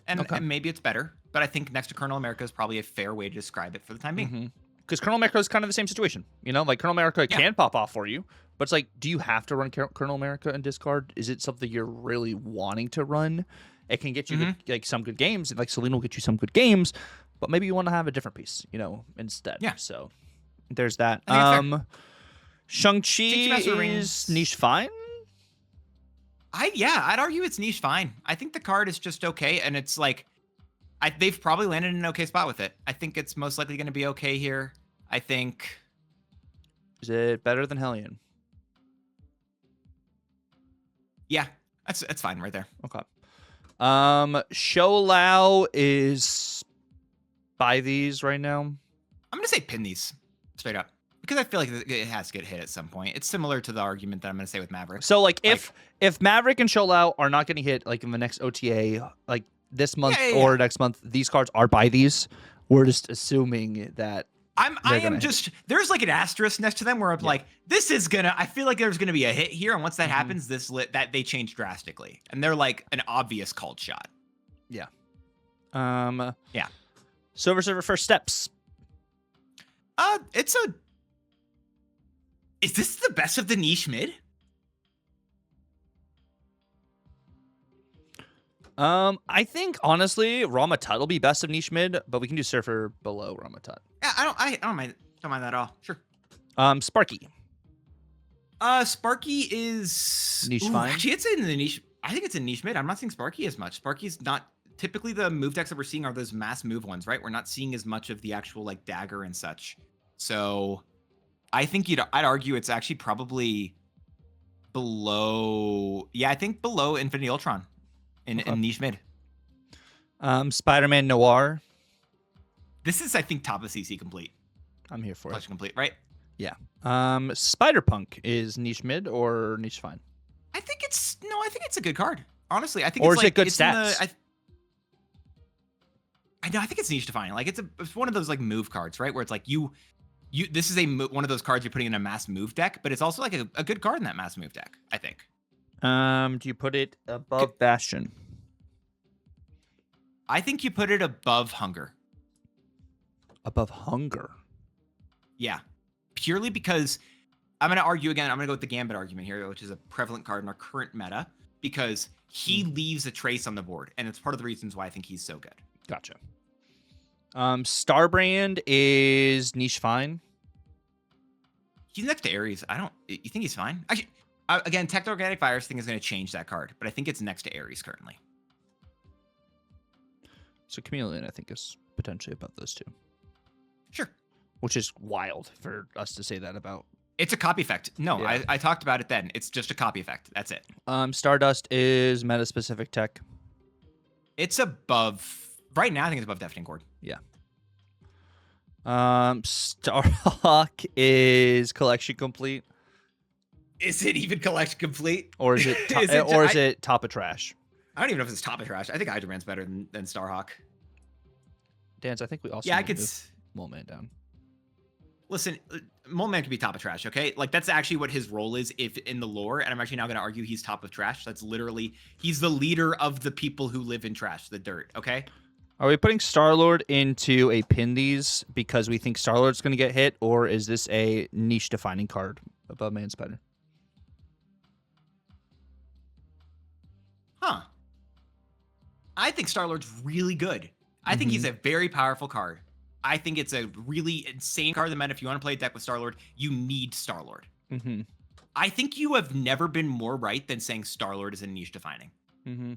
and, Okay. and maybe it's better, but I think next to Colonel America is probably a fair way to describe it for the time being. Because Colonel America is kind of the same situation, you know, like Colonel America Yeah. can pop off for you, but it's like, do you have to run Colonel America and discard? Is it something you're really wanting to run? It can get you good, like some good games, and like Selene will get you some good games, but maybe you want to have a different piece, you know, instead. Yeah. So there's that. I think it's Shang-Chi Master is Rings- niche fine. I'd argue it's niche fine. I think the card is just okay, and it's like they've probably landed in an okay spot with it. I think it's most likely going to be okay here. I think. Is it better than Hellion? Yeah, that's fine right there. Okay. Show Lao is buy these right now. I'm gonna say pin these straight up because I feel like it has to get hit at some point. It's similar to the argument that I'm gonna say with Maverick. So like if Maverick and Show Lao are not getting hit like in the next OTA, like this month or next month, these cards are buy these. We're just assuming that there's like an asterisk next to them where I'm like, this is gonna, I feel like there's gonna be a hit here. And once that happens, that they change drastically. And they're like an obvious called shot. Yeah. Yeah. Silver Surfer First Steps. Is this the best of the niche mid? I think honestly, Ramatut will be best of niche mid, but we can do Surfer below Ramatut. Yeah, I don't mind that at all. Sure. Sparky. Sparky is niche fine. Actually, it's in the niche. I think it's in niche mid. I'm not seeing Sparky as much. Sparky's not typically the move decks that we're seeing are those mass move ones, right? We're not seeing as much of the actual like dagger and such. So I think I'd argue it's actually probably below. Yeah, I think below Infinity Ultron in niche mid. Spider-Man Noir. This is, I think, top of CC complete. I'm here for Collection complete, right? Yeah. Spider-Punk is niche mid or niche fine? I think it's a good card. Honestly, I think or it's is like, it good it's stats? I think it's niche defining. Like it's one of those like move cards, right? Where it's like this is one of those cards you're putting in a mass move deck, but it's also like a good card in that mass move deck, I think. Do you put it above Bastion? I think you put it above Hunger. Above Hunger? Yeah. Purely because I'm going to argue again. I'm going to go with the Gambit argument here, which is a prevalent card in our current meta, because he leaves a trace on the board, and it's part of the reasons why I think he's so good. Gotcha. Starbrand is niche fine. He's next to Ares. You think he's fine? Actually, again, Tech Organic Virus thing is going to change that card, but I think it's next to Ares currently. So Chameleon, I think, is potentially above those two. Sure. Which is wild for us to say that about. It's a copy effect. No, Yeah. I talked about it then. It's just a copy effect. That's it. Stardust is meta-specific tech. It's above. Right now, I think it's above Deafening Chord. Yeah. Starhawk is collection complete. Is it even collection complete? Or is it is it top of trash? I don't even know if it's top of trash. I think Hydra Man's better than Starhawk. Dance, I think we also I could Mole Man down. Listen, Mole Man could be top of trash, okay? Like, that's actually what his role is if in the lore, and I'm actually now going to argue he's top of trash. That's literally, he's the leader of the people who live in trash, the dirt, okay? Are we putting Star-Lord into a pin these because we think Star-Lord's going to get hit, or is this a niche-defining card above Man Spider? Huh. I think Star-Lord's really good. I think he's a very powerful card. I think it's a really insane card in the meta. If you want to play a deck with Star-Lord, you need Star-Lord. Mm-hmm. I think you have never been more right than saying Star-Lord is a niche defining. Mm-hmm.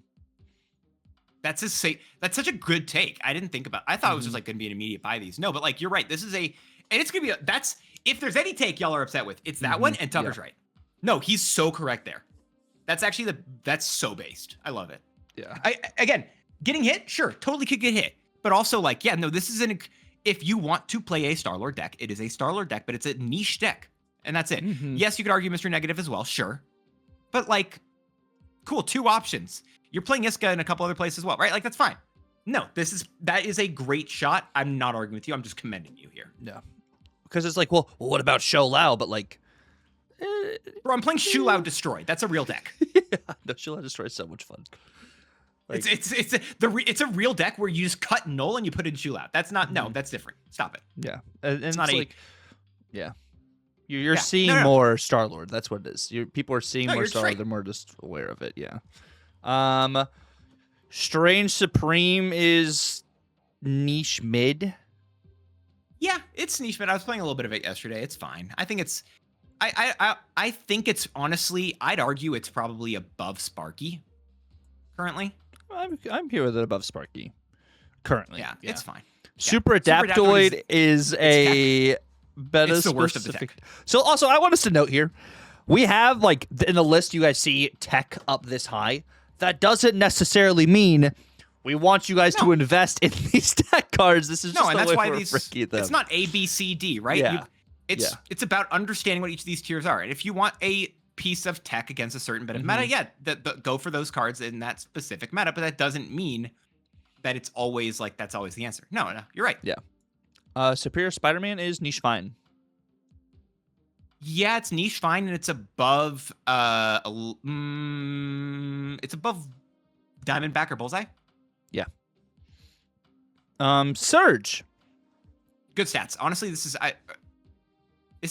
That's such a good take. I didn't think about. I thought it was just like going to be an immediate buy these. No, but like you're right. This is and it's gonna be. That's if there's any take y'all are upset with, it's that one. And Tucker's right. No, he's so correct there. That's actually that's so based. I love it. Yeah. Again, getting hit, sure, totally could get hit, but also like, yeah, no, this is if you want to play a Star-Lord deck, it is a Star-Lord deck, but it's a niche deck, and that's it. Mm-hmm. Yes, you could argue Mr. Negative as well, sure, but like, cool, 2 options. You're playing Iska in a couple other places as well, right? Like that's fine. No, that is a great shot. I'm not arguing with you. I'm just commending you here. Yeah, because it's like, well, what about Show Lao? But like, Bro, I'm playing Shulao Destroy. That's a real deck. Yeah, no, Shulao Destroy is so much fun. Like, It's a real deck where you just cut null and you put in Shulao. That's not no, that's different. Stop it. yeah, and it's not like, yeah, you're Yeah. seeing No. more Star Lord. That's what it is. People are seeing No, more you're Star Lord. straight. They're more just aware of it. Yeah. Strange Supreme is niche mid. Yeah, it's niche, but I was playing a little bit of it yesterday. It's fine. I think it's I think it's honestly, I'd argue it's probably above Sparky currently. I'm here with it above Sparky currently. Yeah, it's fine. Super Super Adaptoid is a better It's the worst of the specific. tech. So also, I want us to note here, we have like in the list you guys see tech up this high. That doesn't necessarily mean we want you guys to invest in these tech cards. This is just and the that's way why we're these. freaky them. It's not A, B, C, D, right? Yeah. It's about understanding what each of these tiers are, and if you want a piece of tech against a certain bit of meta, go for those cards in that specific meta. But that doesn't mean that it's always like that's always the answer. No, you're right. Yeah. Superior Spider-Man is niche fine. Yeah, it's niche fine, and it's above it's above Diamondback or Bullseye. Yeah. Surge. Good stats. Honestly, this is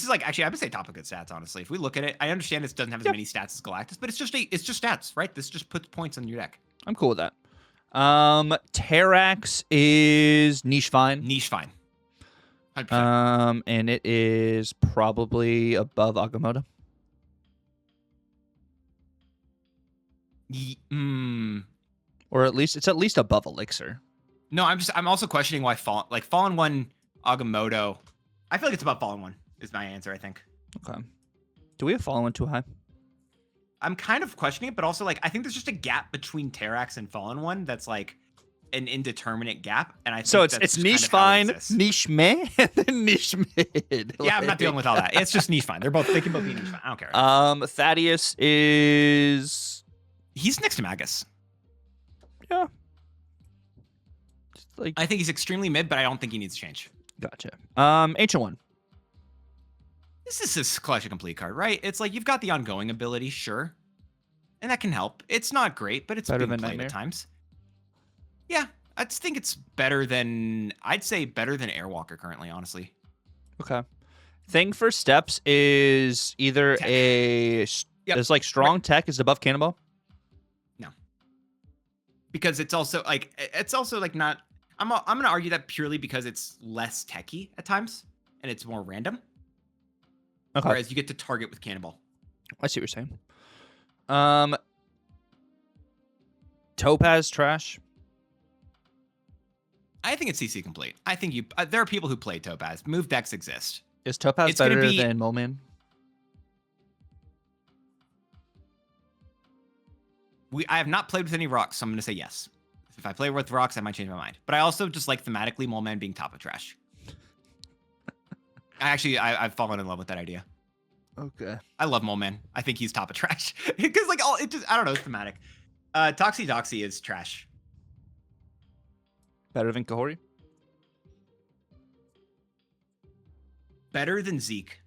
like actually I would say top of good stats. Honestly, if we look at it, I understand it doesn't have as many stats as Galactus, but it's just stats, right? This just puts points on your deck. I'm cool with that. Terrax is niche fine. Niche fine. 100%. And it is probably above Agamotto. Or it's at least above Elixir. No, I'm also questioning why Fallen One Agamotto. I feel like it's above Fallen One is my answer, I think. Okay. Do we have Fallen One too high? I'm kind of questioning it, but also like I think there's just a gap between Terrax and Fallen One that's like an indeterminate gap, and I think so that's it's just niche kind of how it fine, exists. niche meh, and then niche mid. Yeah, I'm not dealing with all that. It's just niche fine. They can both be niche fine. I don't care. Thaddeus is He's next to Magus. yeah. Just like I think he's extremely mid, but I don't think he needs to change. gotcha. Ancient One. This is his collection complete card, right? It's like you've got the ongoing ability, sure, and that can help. It's not great, but it's Better being than played Nightmare? at times. Yeah, I just think it's better than Airwalker currently, honestly. Okay. Thing for steps is either Tech. It's like strong tech is above Cannonball. No, because it's also like not. I'm gonna argue that purely because it's less techy at times and it's more random. Okay. Whereas you get to target with Cannonball. I see what you're saying. Topaz trash. I think it's CC complete. I think there are people who play Topaz. Move decks exist. Is Topaz It's gonna better be- than Moleman? I have not played with any rocks, so I'm gonna say yes. If I play with rocks, I might change my mind. But I also just like thematically Mole Man being top of trash. I've fallen in love with that idea. Okay. I love Mole Man. I think he's top of trash because like I don't know, it's thematic. Doxy is trash. Better than Kahori? Better than Zeke.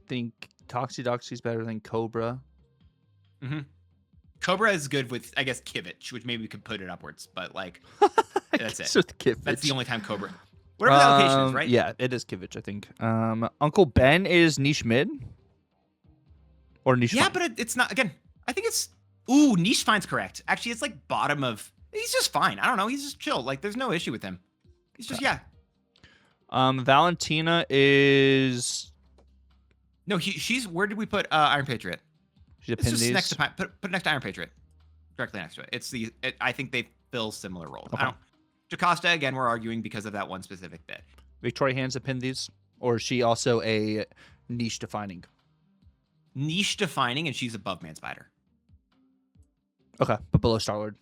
Think Toxie is better than Cobra. Mm-hmm. Cobra is good with, I guess, Kivich, which maybe we could put it upwards, but like that's it. With Kivich. That's the only time Cobra. Whatever the allocation is, right? Yeah, it is Kivich, I think. Uncle Ben is niche mid? Or niche Yeah, fine? but it's not, again, I think it's, ooh, niche fine's correct. Actually, it's like bottom of, he's just fine. I don't know. He's just chill. Like, there's no issue with him. He's just, yeah. Valentina is... No, she's, where did we put Iron Patriot? She's a It's just Pindies. next to, put it next to Iron Patriot. Directly next to it. I think they fill similar roles. Okay. I don't, Jocasta, again, we're arguing because of that one specific bit. Victoria Hand's a Pindies? Or is she also a niche defining? Niche defining, and she's above Man Spider. Okay, but below Star-Lord.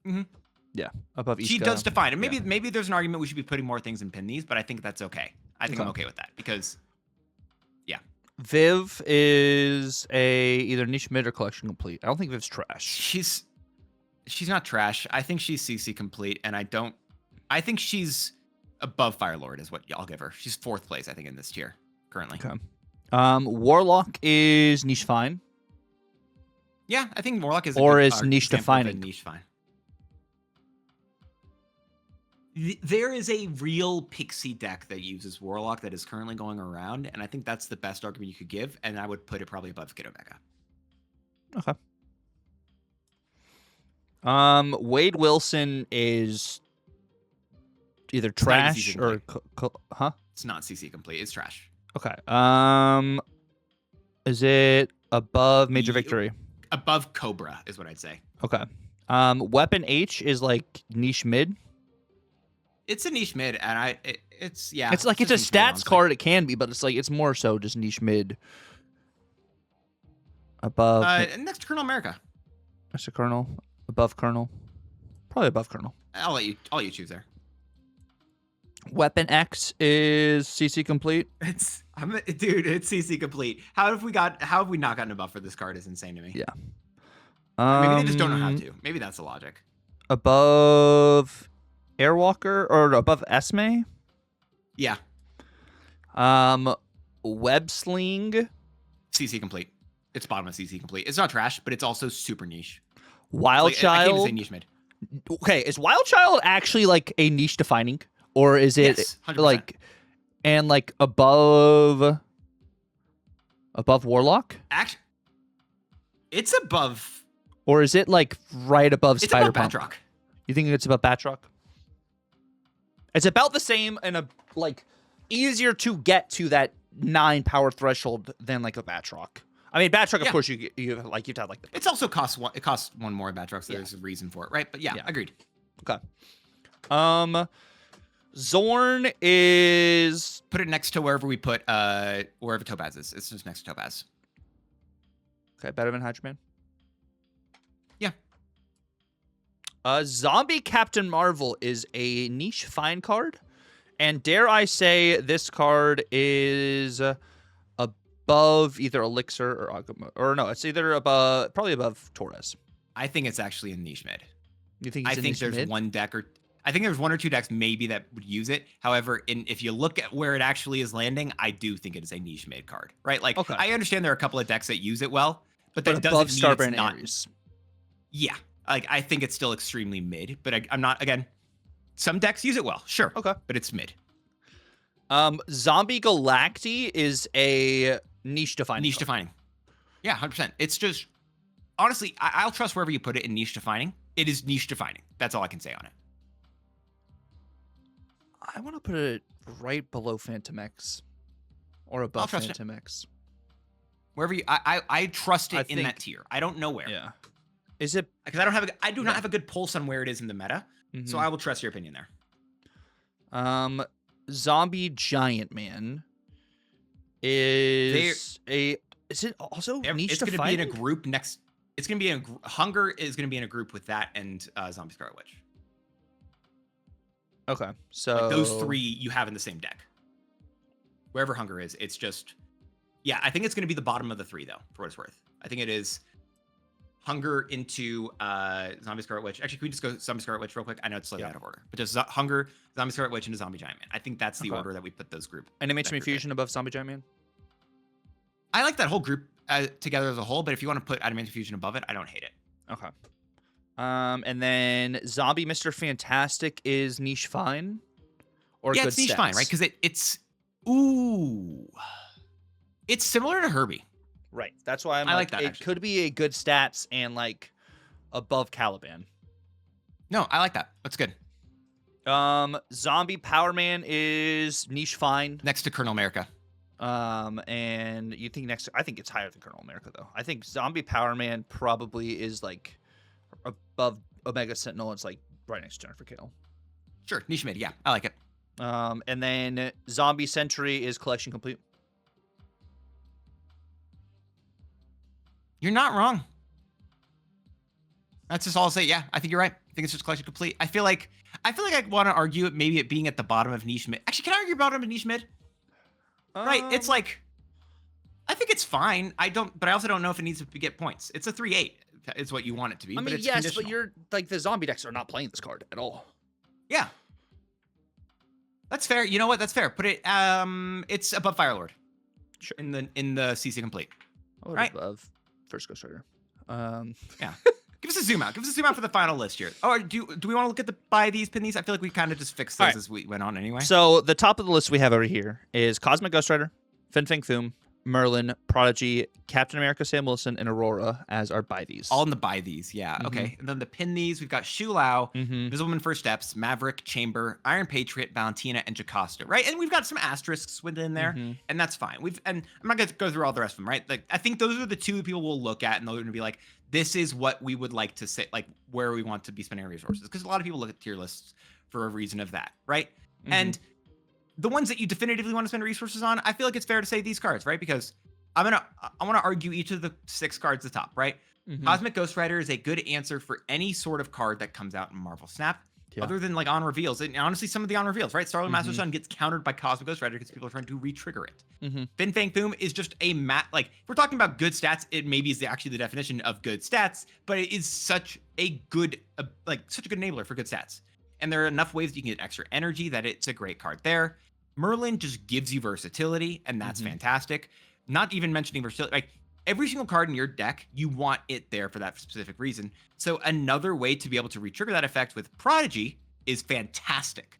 Mhm. Yeah, above Iska. She does define it. Yeah. Maybe there's an argument we should be putting more things in pin these, but I think that's okay. I think I'm okay with that because Viv is either niche mid or collection complete. I don't think Viv's trash. she's not trash. I think she's CC complete, and I think she's above Fire Lord is what I'll give her. She's fourth place, I think, in this tier currently. Okay. Warlock is niche fine. Yeah, I think Warlock is Or a good, is niche example of a defining. niche fine. There is a real pixie deck that uses Warlock that is currently going around, and I think that's the best argument you could give, and I would put it probably above Kid Omega. Okay. Wade Wilson is either It's not even trash CC or complete. huh? It's not CC complete. It's trash. Okay. Is it above Major Victory? Above Cobra is what I'd say. Okay. Weapon H is like niche mid. It's a niche mid, and it's yeah. It's like it's a just niche mid, stats honestly. card. It can be, but it's like it's more so just niche mid. Above Next to Colonel America. Mr. Colonel, above Colonel, probably above Colonel. I'll let you choose there. Weapon X is CC complete. Dude, it's CC complete. How have we not gotten a buff for this card is insane to me. Yeah. Maybe they just don't know how to. Maybe that's the logic. Above Airwalker or above Esme. Yeah. Web Sling. CC complete. It's bottom of CC complete. It's not trash, but it's also super niche. Wild I can't even Child. say niche mid. Okay, is Wild Child actually like a niche defining, or is it Yes, 100%. like and like above Warlock, Actually, it's above. or is it like right above It's Spider above Punk? Batroc. You think it's above Batroc? It's about the same and a like easier to get to that 9 power threshold than like a Batroc. I mean, Batroc, of Yeah. course, you have to have like the It's also costs one. It costs one more Batroc, so Yeah. there's a reason for it, right? But yeah, Yeah. agreed. okay. Zorn is Put it next to wherever we put wherever Topaz is. It's just next to Topaz. okay. Better than Hydra-Man. Yeah. Zombie Captain Marvel is a niche fine card, and dare I say this card is above either Elixir or Agama, or no, it's either probably above Torres. I think it's actually a niche mid. You think? I It's a think niche there's mid? I think there's one or two decks maybe that would use it. However, if you look at where it actually is landing, I do think it is a niche mid card, right? Like Okay. I understand there are a couple of decks that use it well, but that But doesn't above mean Starbrand it's not. Ares. Yeah, like I think it's still extremely mid, but I'm not. Again, some decks use it well, sure. Okay. But it's mid. Zombie Galacti is a niche defining. Niche defining. Yeah, 100%. It's just honestly, I'll trust wherever you put it in niche defining. It is niche defining. That's all I can say on it. I want to put it right below Phantom X, or above trust it. Phantom X. Wherever you, I trust it I in think- that tier. I don't know where. Yeah. Is it? Because I do not have a good pulse on where it is in the meta. So I will trust your opinion there. Zombie Giant Man is a. Is it also niche It's going to be defining? in a group next. It's going to be in Hunger is going to be in a group with that and Zombie Scarlet Witch. Okay, so Like those three you have in the same deck. Wherever Hunger is, it's just. Yeah, I think it's going to be the bottom of the three though, for what it's worth. I think it is Hunger into Zombie Scarlet Witch. Actually, can we just go Zombie Scarlet Witch real quick? I know it's slightly out of order, but just Hunger, Zombie Scarlet Witch, into Zombie Giant Man. I think that's the Okay. order that we put those group. Animation that group Fusion above Zombie Giant Man. I like that whole group together as a whole, but if you want to put Adamantium Fusion above it, I don't hate it. Okay. And then Zombie Mr. Fantastic is niche fine, or Yeah, good it's niche stats? fine, right? Because it's similar to Herbie. Right. That's why I like that, It actually. could be a good stats and like above Caliban. No, I like that. That's good. Zombie Power Man is niche fine. Next to Colonel America. And you think next? I think it's higher than Colonel America though. I think Zombie Power Man probably is like above Omega Sentinel. It's like right next to Jennifer Kale. Sure, niche mid. Yeah, I like it. And then Zombie Sentry is collection complete. You're not wrong. That's just all I'll say. Yeah, I think you're right. I think it's just collection complete. I feel like I want to argue it maybe it being at the bottom of niche mid. Actually, can I argue bottom of niche mid? Right. It's like I think it's fine. But I also don't know if it needs to get points. It's a 3/8. It's what you want it to be. I mean, but it's yes, conditional. but you're like the zombie decks are not playing this card at all. Yeah. That's fair. You know what? That's fair. Put it it's above Firelord. Sure. in the CC complete. I would Right. love first Ghost Rider. Yeah. Give us a zoom out. Give us a zoom out for the final list here. Oh, do we want to look at the buy these, pin these? I feel like we kind of just fixed those Alright. as we went on anyway. So the top of the list we have over here is Cosmic Ghost Rider, Fin Fang Foom, Merlin, Prodigy, Captain America Sam Wilson, and Aurora as our buy these. All in the buy these, yeah. Okay. And then the pin these, we've got Shu Lao, Invisible Man First Steps, Maverick, Chamber, Iron Patriot, Valentina, and Jocasta, right? And we've got some asterisks within there, and that's fine. And I'm not gonna go through all the rest of them, right? Like I think those are the two people we'll look at, and they're gonna be like, this is what we would like to say, like where we want to be spending our resources. Because a lot of people look at tier lists for a reason of that, right? And the ones that you definitively want to spend resources on, I feel like it's fair to say these cards, right? Because I want to argue each of the 6 cards at the top, right? Cosmic Ghost Rider is a good answer for any sort of card that comes out in Marvel Snap, other than like on reveals. And honestly, some of the on reveals, right? Starlight Master Sun gets countered by Cosmic Ghost Rider because people are trying to re-trigger it. Fin Fang Foom is just a like if we're talking about good stats, it maybe is actually the definition of good stats, but it is such a good such a good enabler for good stats. And there are enough ways that you can get extra energy that it's a great card there. Merlin just gives you versatility, and that's fantastic. Not even mentioning versatility, like every single card in your deck, you want it there for that specific reason. So another way to be able to re-trigger that effect with Prodigy is fantastic.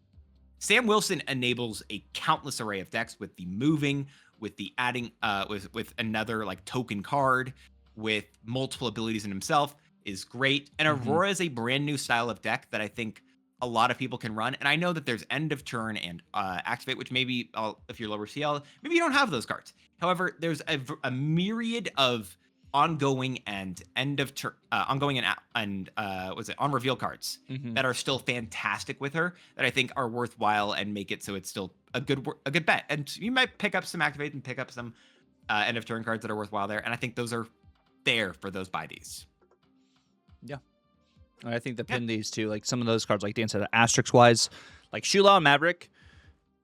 Sam Wilson enables a countless array of decks with the moving, with the adding, with another like token card, with multiple abilities in himself is great. And Aurora is a brand new style of deck that I think a lot of people can run. And I know that there's end of turn and activate, which maybe if you're lower CL, maybe you don't have those cards. However, there's a myriad of ongoing and end of turn, ongoing and on reveal cards that are still fantastic with her that I think are worthwhile and make it so it's still a good bet. And you might pick up some activate and pick up some end of turn cards that are worthwhile there. And I think those are there for those buy these. Yeah. I think the pin these too, like some of those cards, like Dan said, asterisk wise, like Shula and Maverick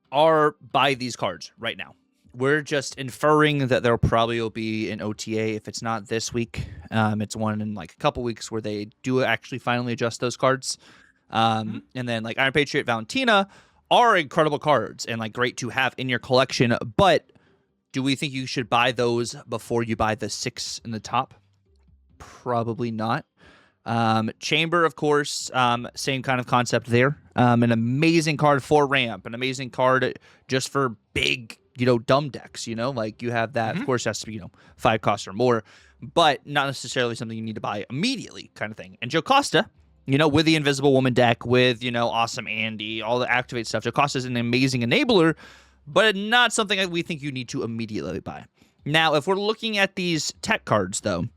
are buy these cards right now. We're just inferring that there probably will be an OTA. If it's not this week, it's one in like a couple weeks where they do actually finally adjust those cards. And then like Iron Patriot, Valentina are incredible cards and like great to have in your collection. But do we think you should buy those before you buy the 6 in the top? Probably not. Chamber, of course, same kind of concept there. An amazing card for ramp, an amazing card just for big, dumb decks, like you have that, of course, it has to be, 5 cost or more, but not necessarily something you need to buy immediately kind of thing. And Jocasta, with the Invisible Woman deck, with, Awesome Andy, all the activate stuff, Jocasta is an amazing enabler, but not something that we think you need to immediately buy. Now, if we're looking at these tech cards, though,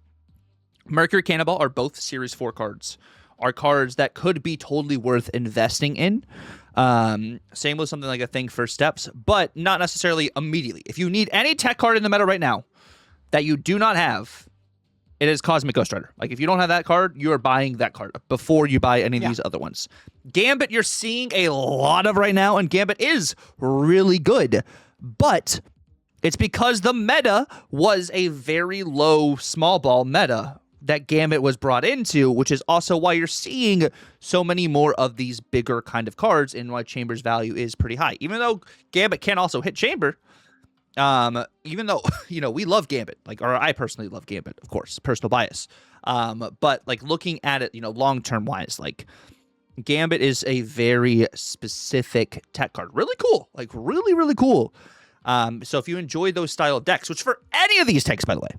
Mercury Cannonball are both Series 4 cards, are cards that could be totally worth investing in. Same with something like a Thing First Steps, but not necessarily immediately. If you need any tech card in the meta right now that you do not have, it is Cosmic Ghost Rider. Like, if you don't have that card, you are buying that card before you buy any of these other ones. Gambit, you're seeing a lot of right now, and Gambit is really good, but it's because the meta was a very low small ball meta that Gambit was brought into, which is also why you're seeing so many more of these bigger kind of cards and why Chamber's value is pretty high. Even though Gambit can also hit Chamber, even though, we love Gambit, or I personally love Gambit, of course, personal bias. But like looking at it, long-term wise, like Gambit is a very specific tech card. Really cool, like really, really cool. So if you enjoy those style of decks, which for any of these techs, by the way,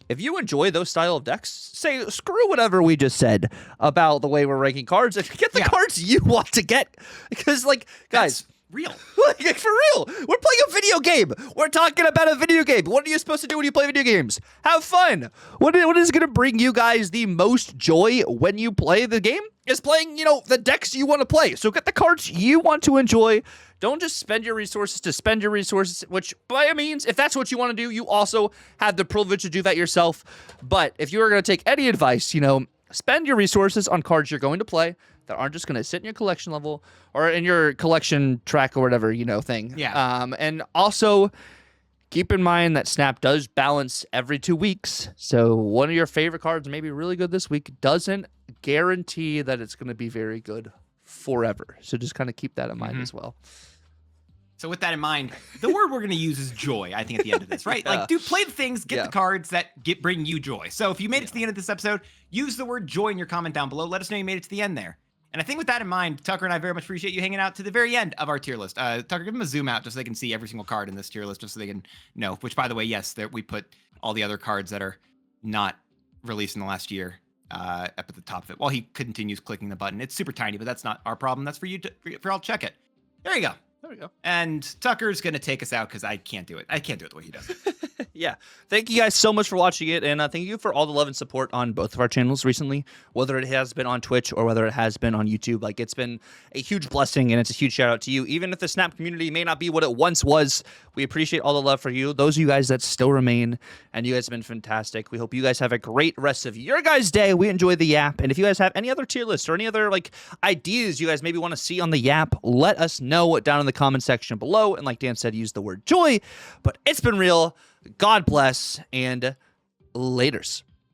if you enjoy those style of decks, say, screw whatever we just said about the way we're ranking cards and get the cards you want to get. Because, guys, that's real. For real. We're playing a video game. We're talking about a video game. What are you supposed to do when you play video games? Have fun. What is going to bring you guys the most joy when you play the game is playing, the decks you want to play. So get the cards you want to enjoy. Don't just spend your resources to spend your resources, which by all means, if that's what you want to do, you also have the privilege to do that yourself. But if you are going to take any advice, spend your resources on cards you're going to play that aren't just going to sit in your collection level or in your collection track or whatever, thing. Yeah. And also keep in mind that Snap does balance every 2 weeks. So one of your favorite cards may be really good this week doesn't guarantee that it's going to be very good forever. So just kind of keep that in mind as well. So with that in mind, the word we're going to use is joy, I think, at the end of this, right? Like, do play the things, get the cards that bring you joy. So if you made it to the end of this episode, use the word joy in your comment down below. Let us know you made it to the end there. And I think with that in mind, Tucker and I very much appreciate you hanging out to the very end of our tier list. Tucker, give them a zoom out just so they can see every single card in this tier list, just so they can know. Which, by the way, yes, we put all the other cards that are not released in the last year up at the top of it. While he continues clicking the button. It's super tiny, but that's not our problem. That's for you for y'all to check it. There you go. There we go. And Tucker's going to take us out because I can't do it. I can't do it the way he does it. Yeah. Thank you guys so much for watching it. And thank you for all the love and support on both of our channels recently, whether it has been on Twitch or whether it has been on YouTube. Like, it's been a huge blessing, and it's a huge shout out to you. Even if the Snap community may not be what it once was, we appreciate all the love for you. Those of you guys that still remain, and you guys have been fantastic. We hope you guys have a great rest of your guys' day. We enjoy the Yap. And if you guys have any other tier lists or any other like ideas you guys maybe want to see on the Yap, let us know down in the comment section below. And like Dan said, use the word joy. But it's been real. God bless, and laters.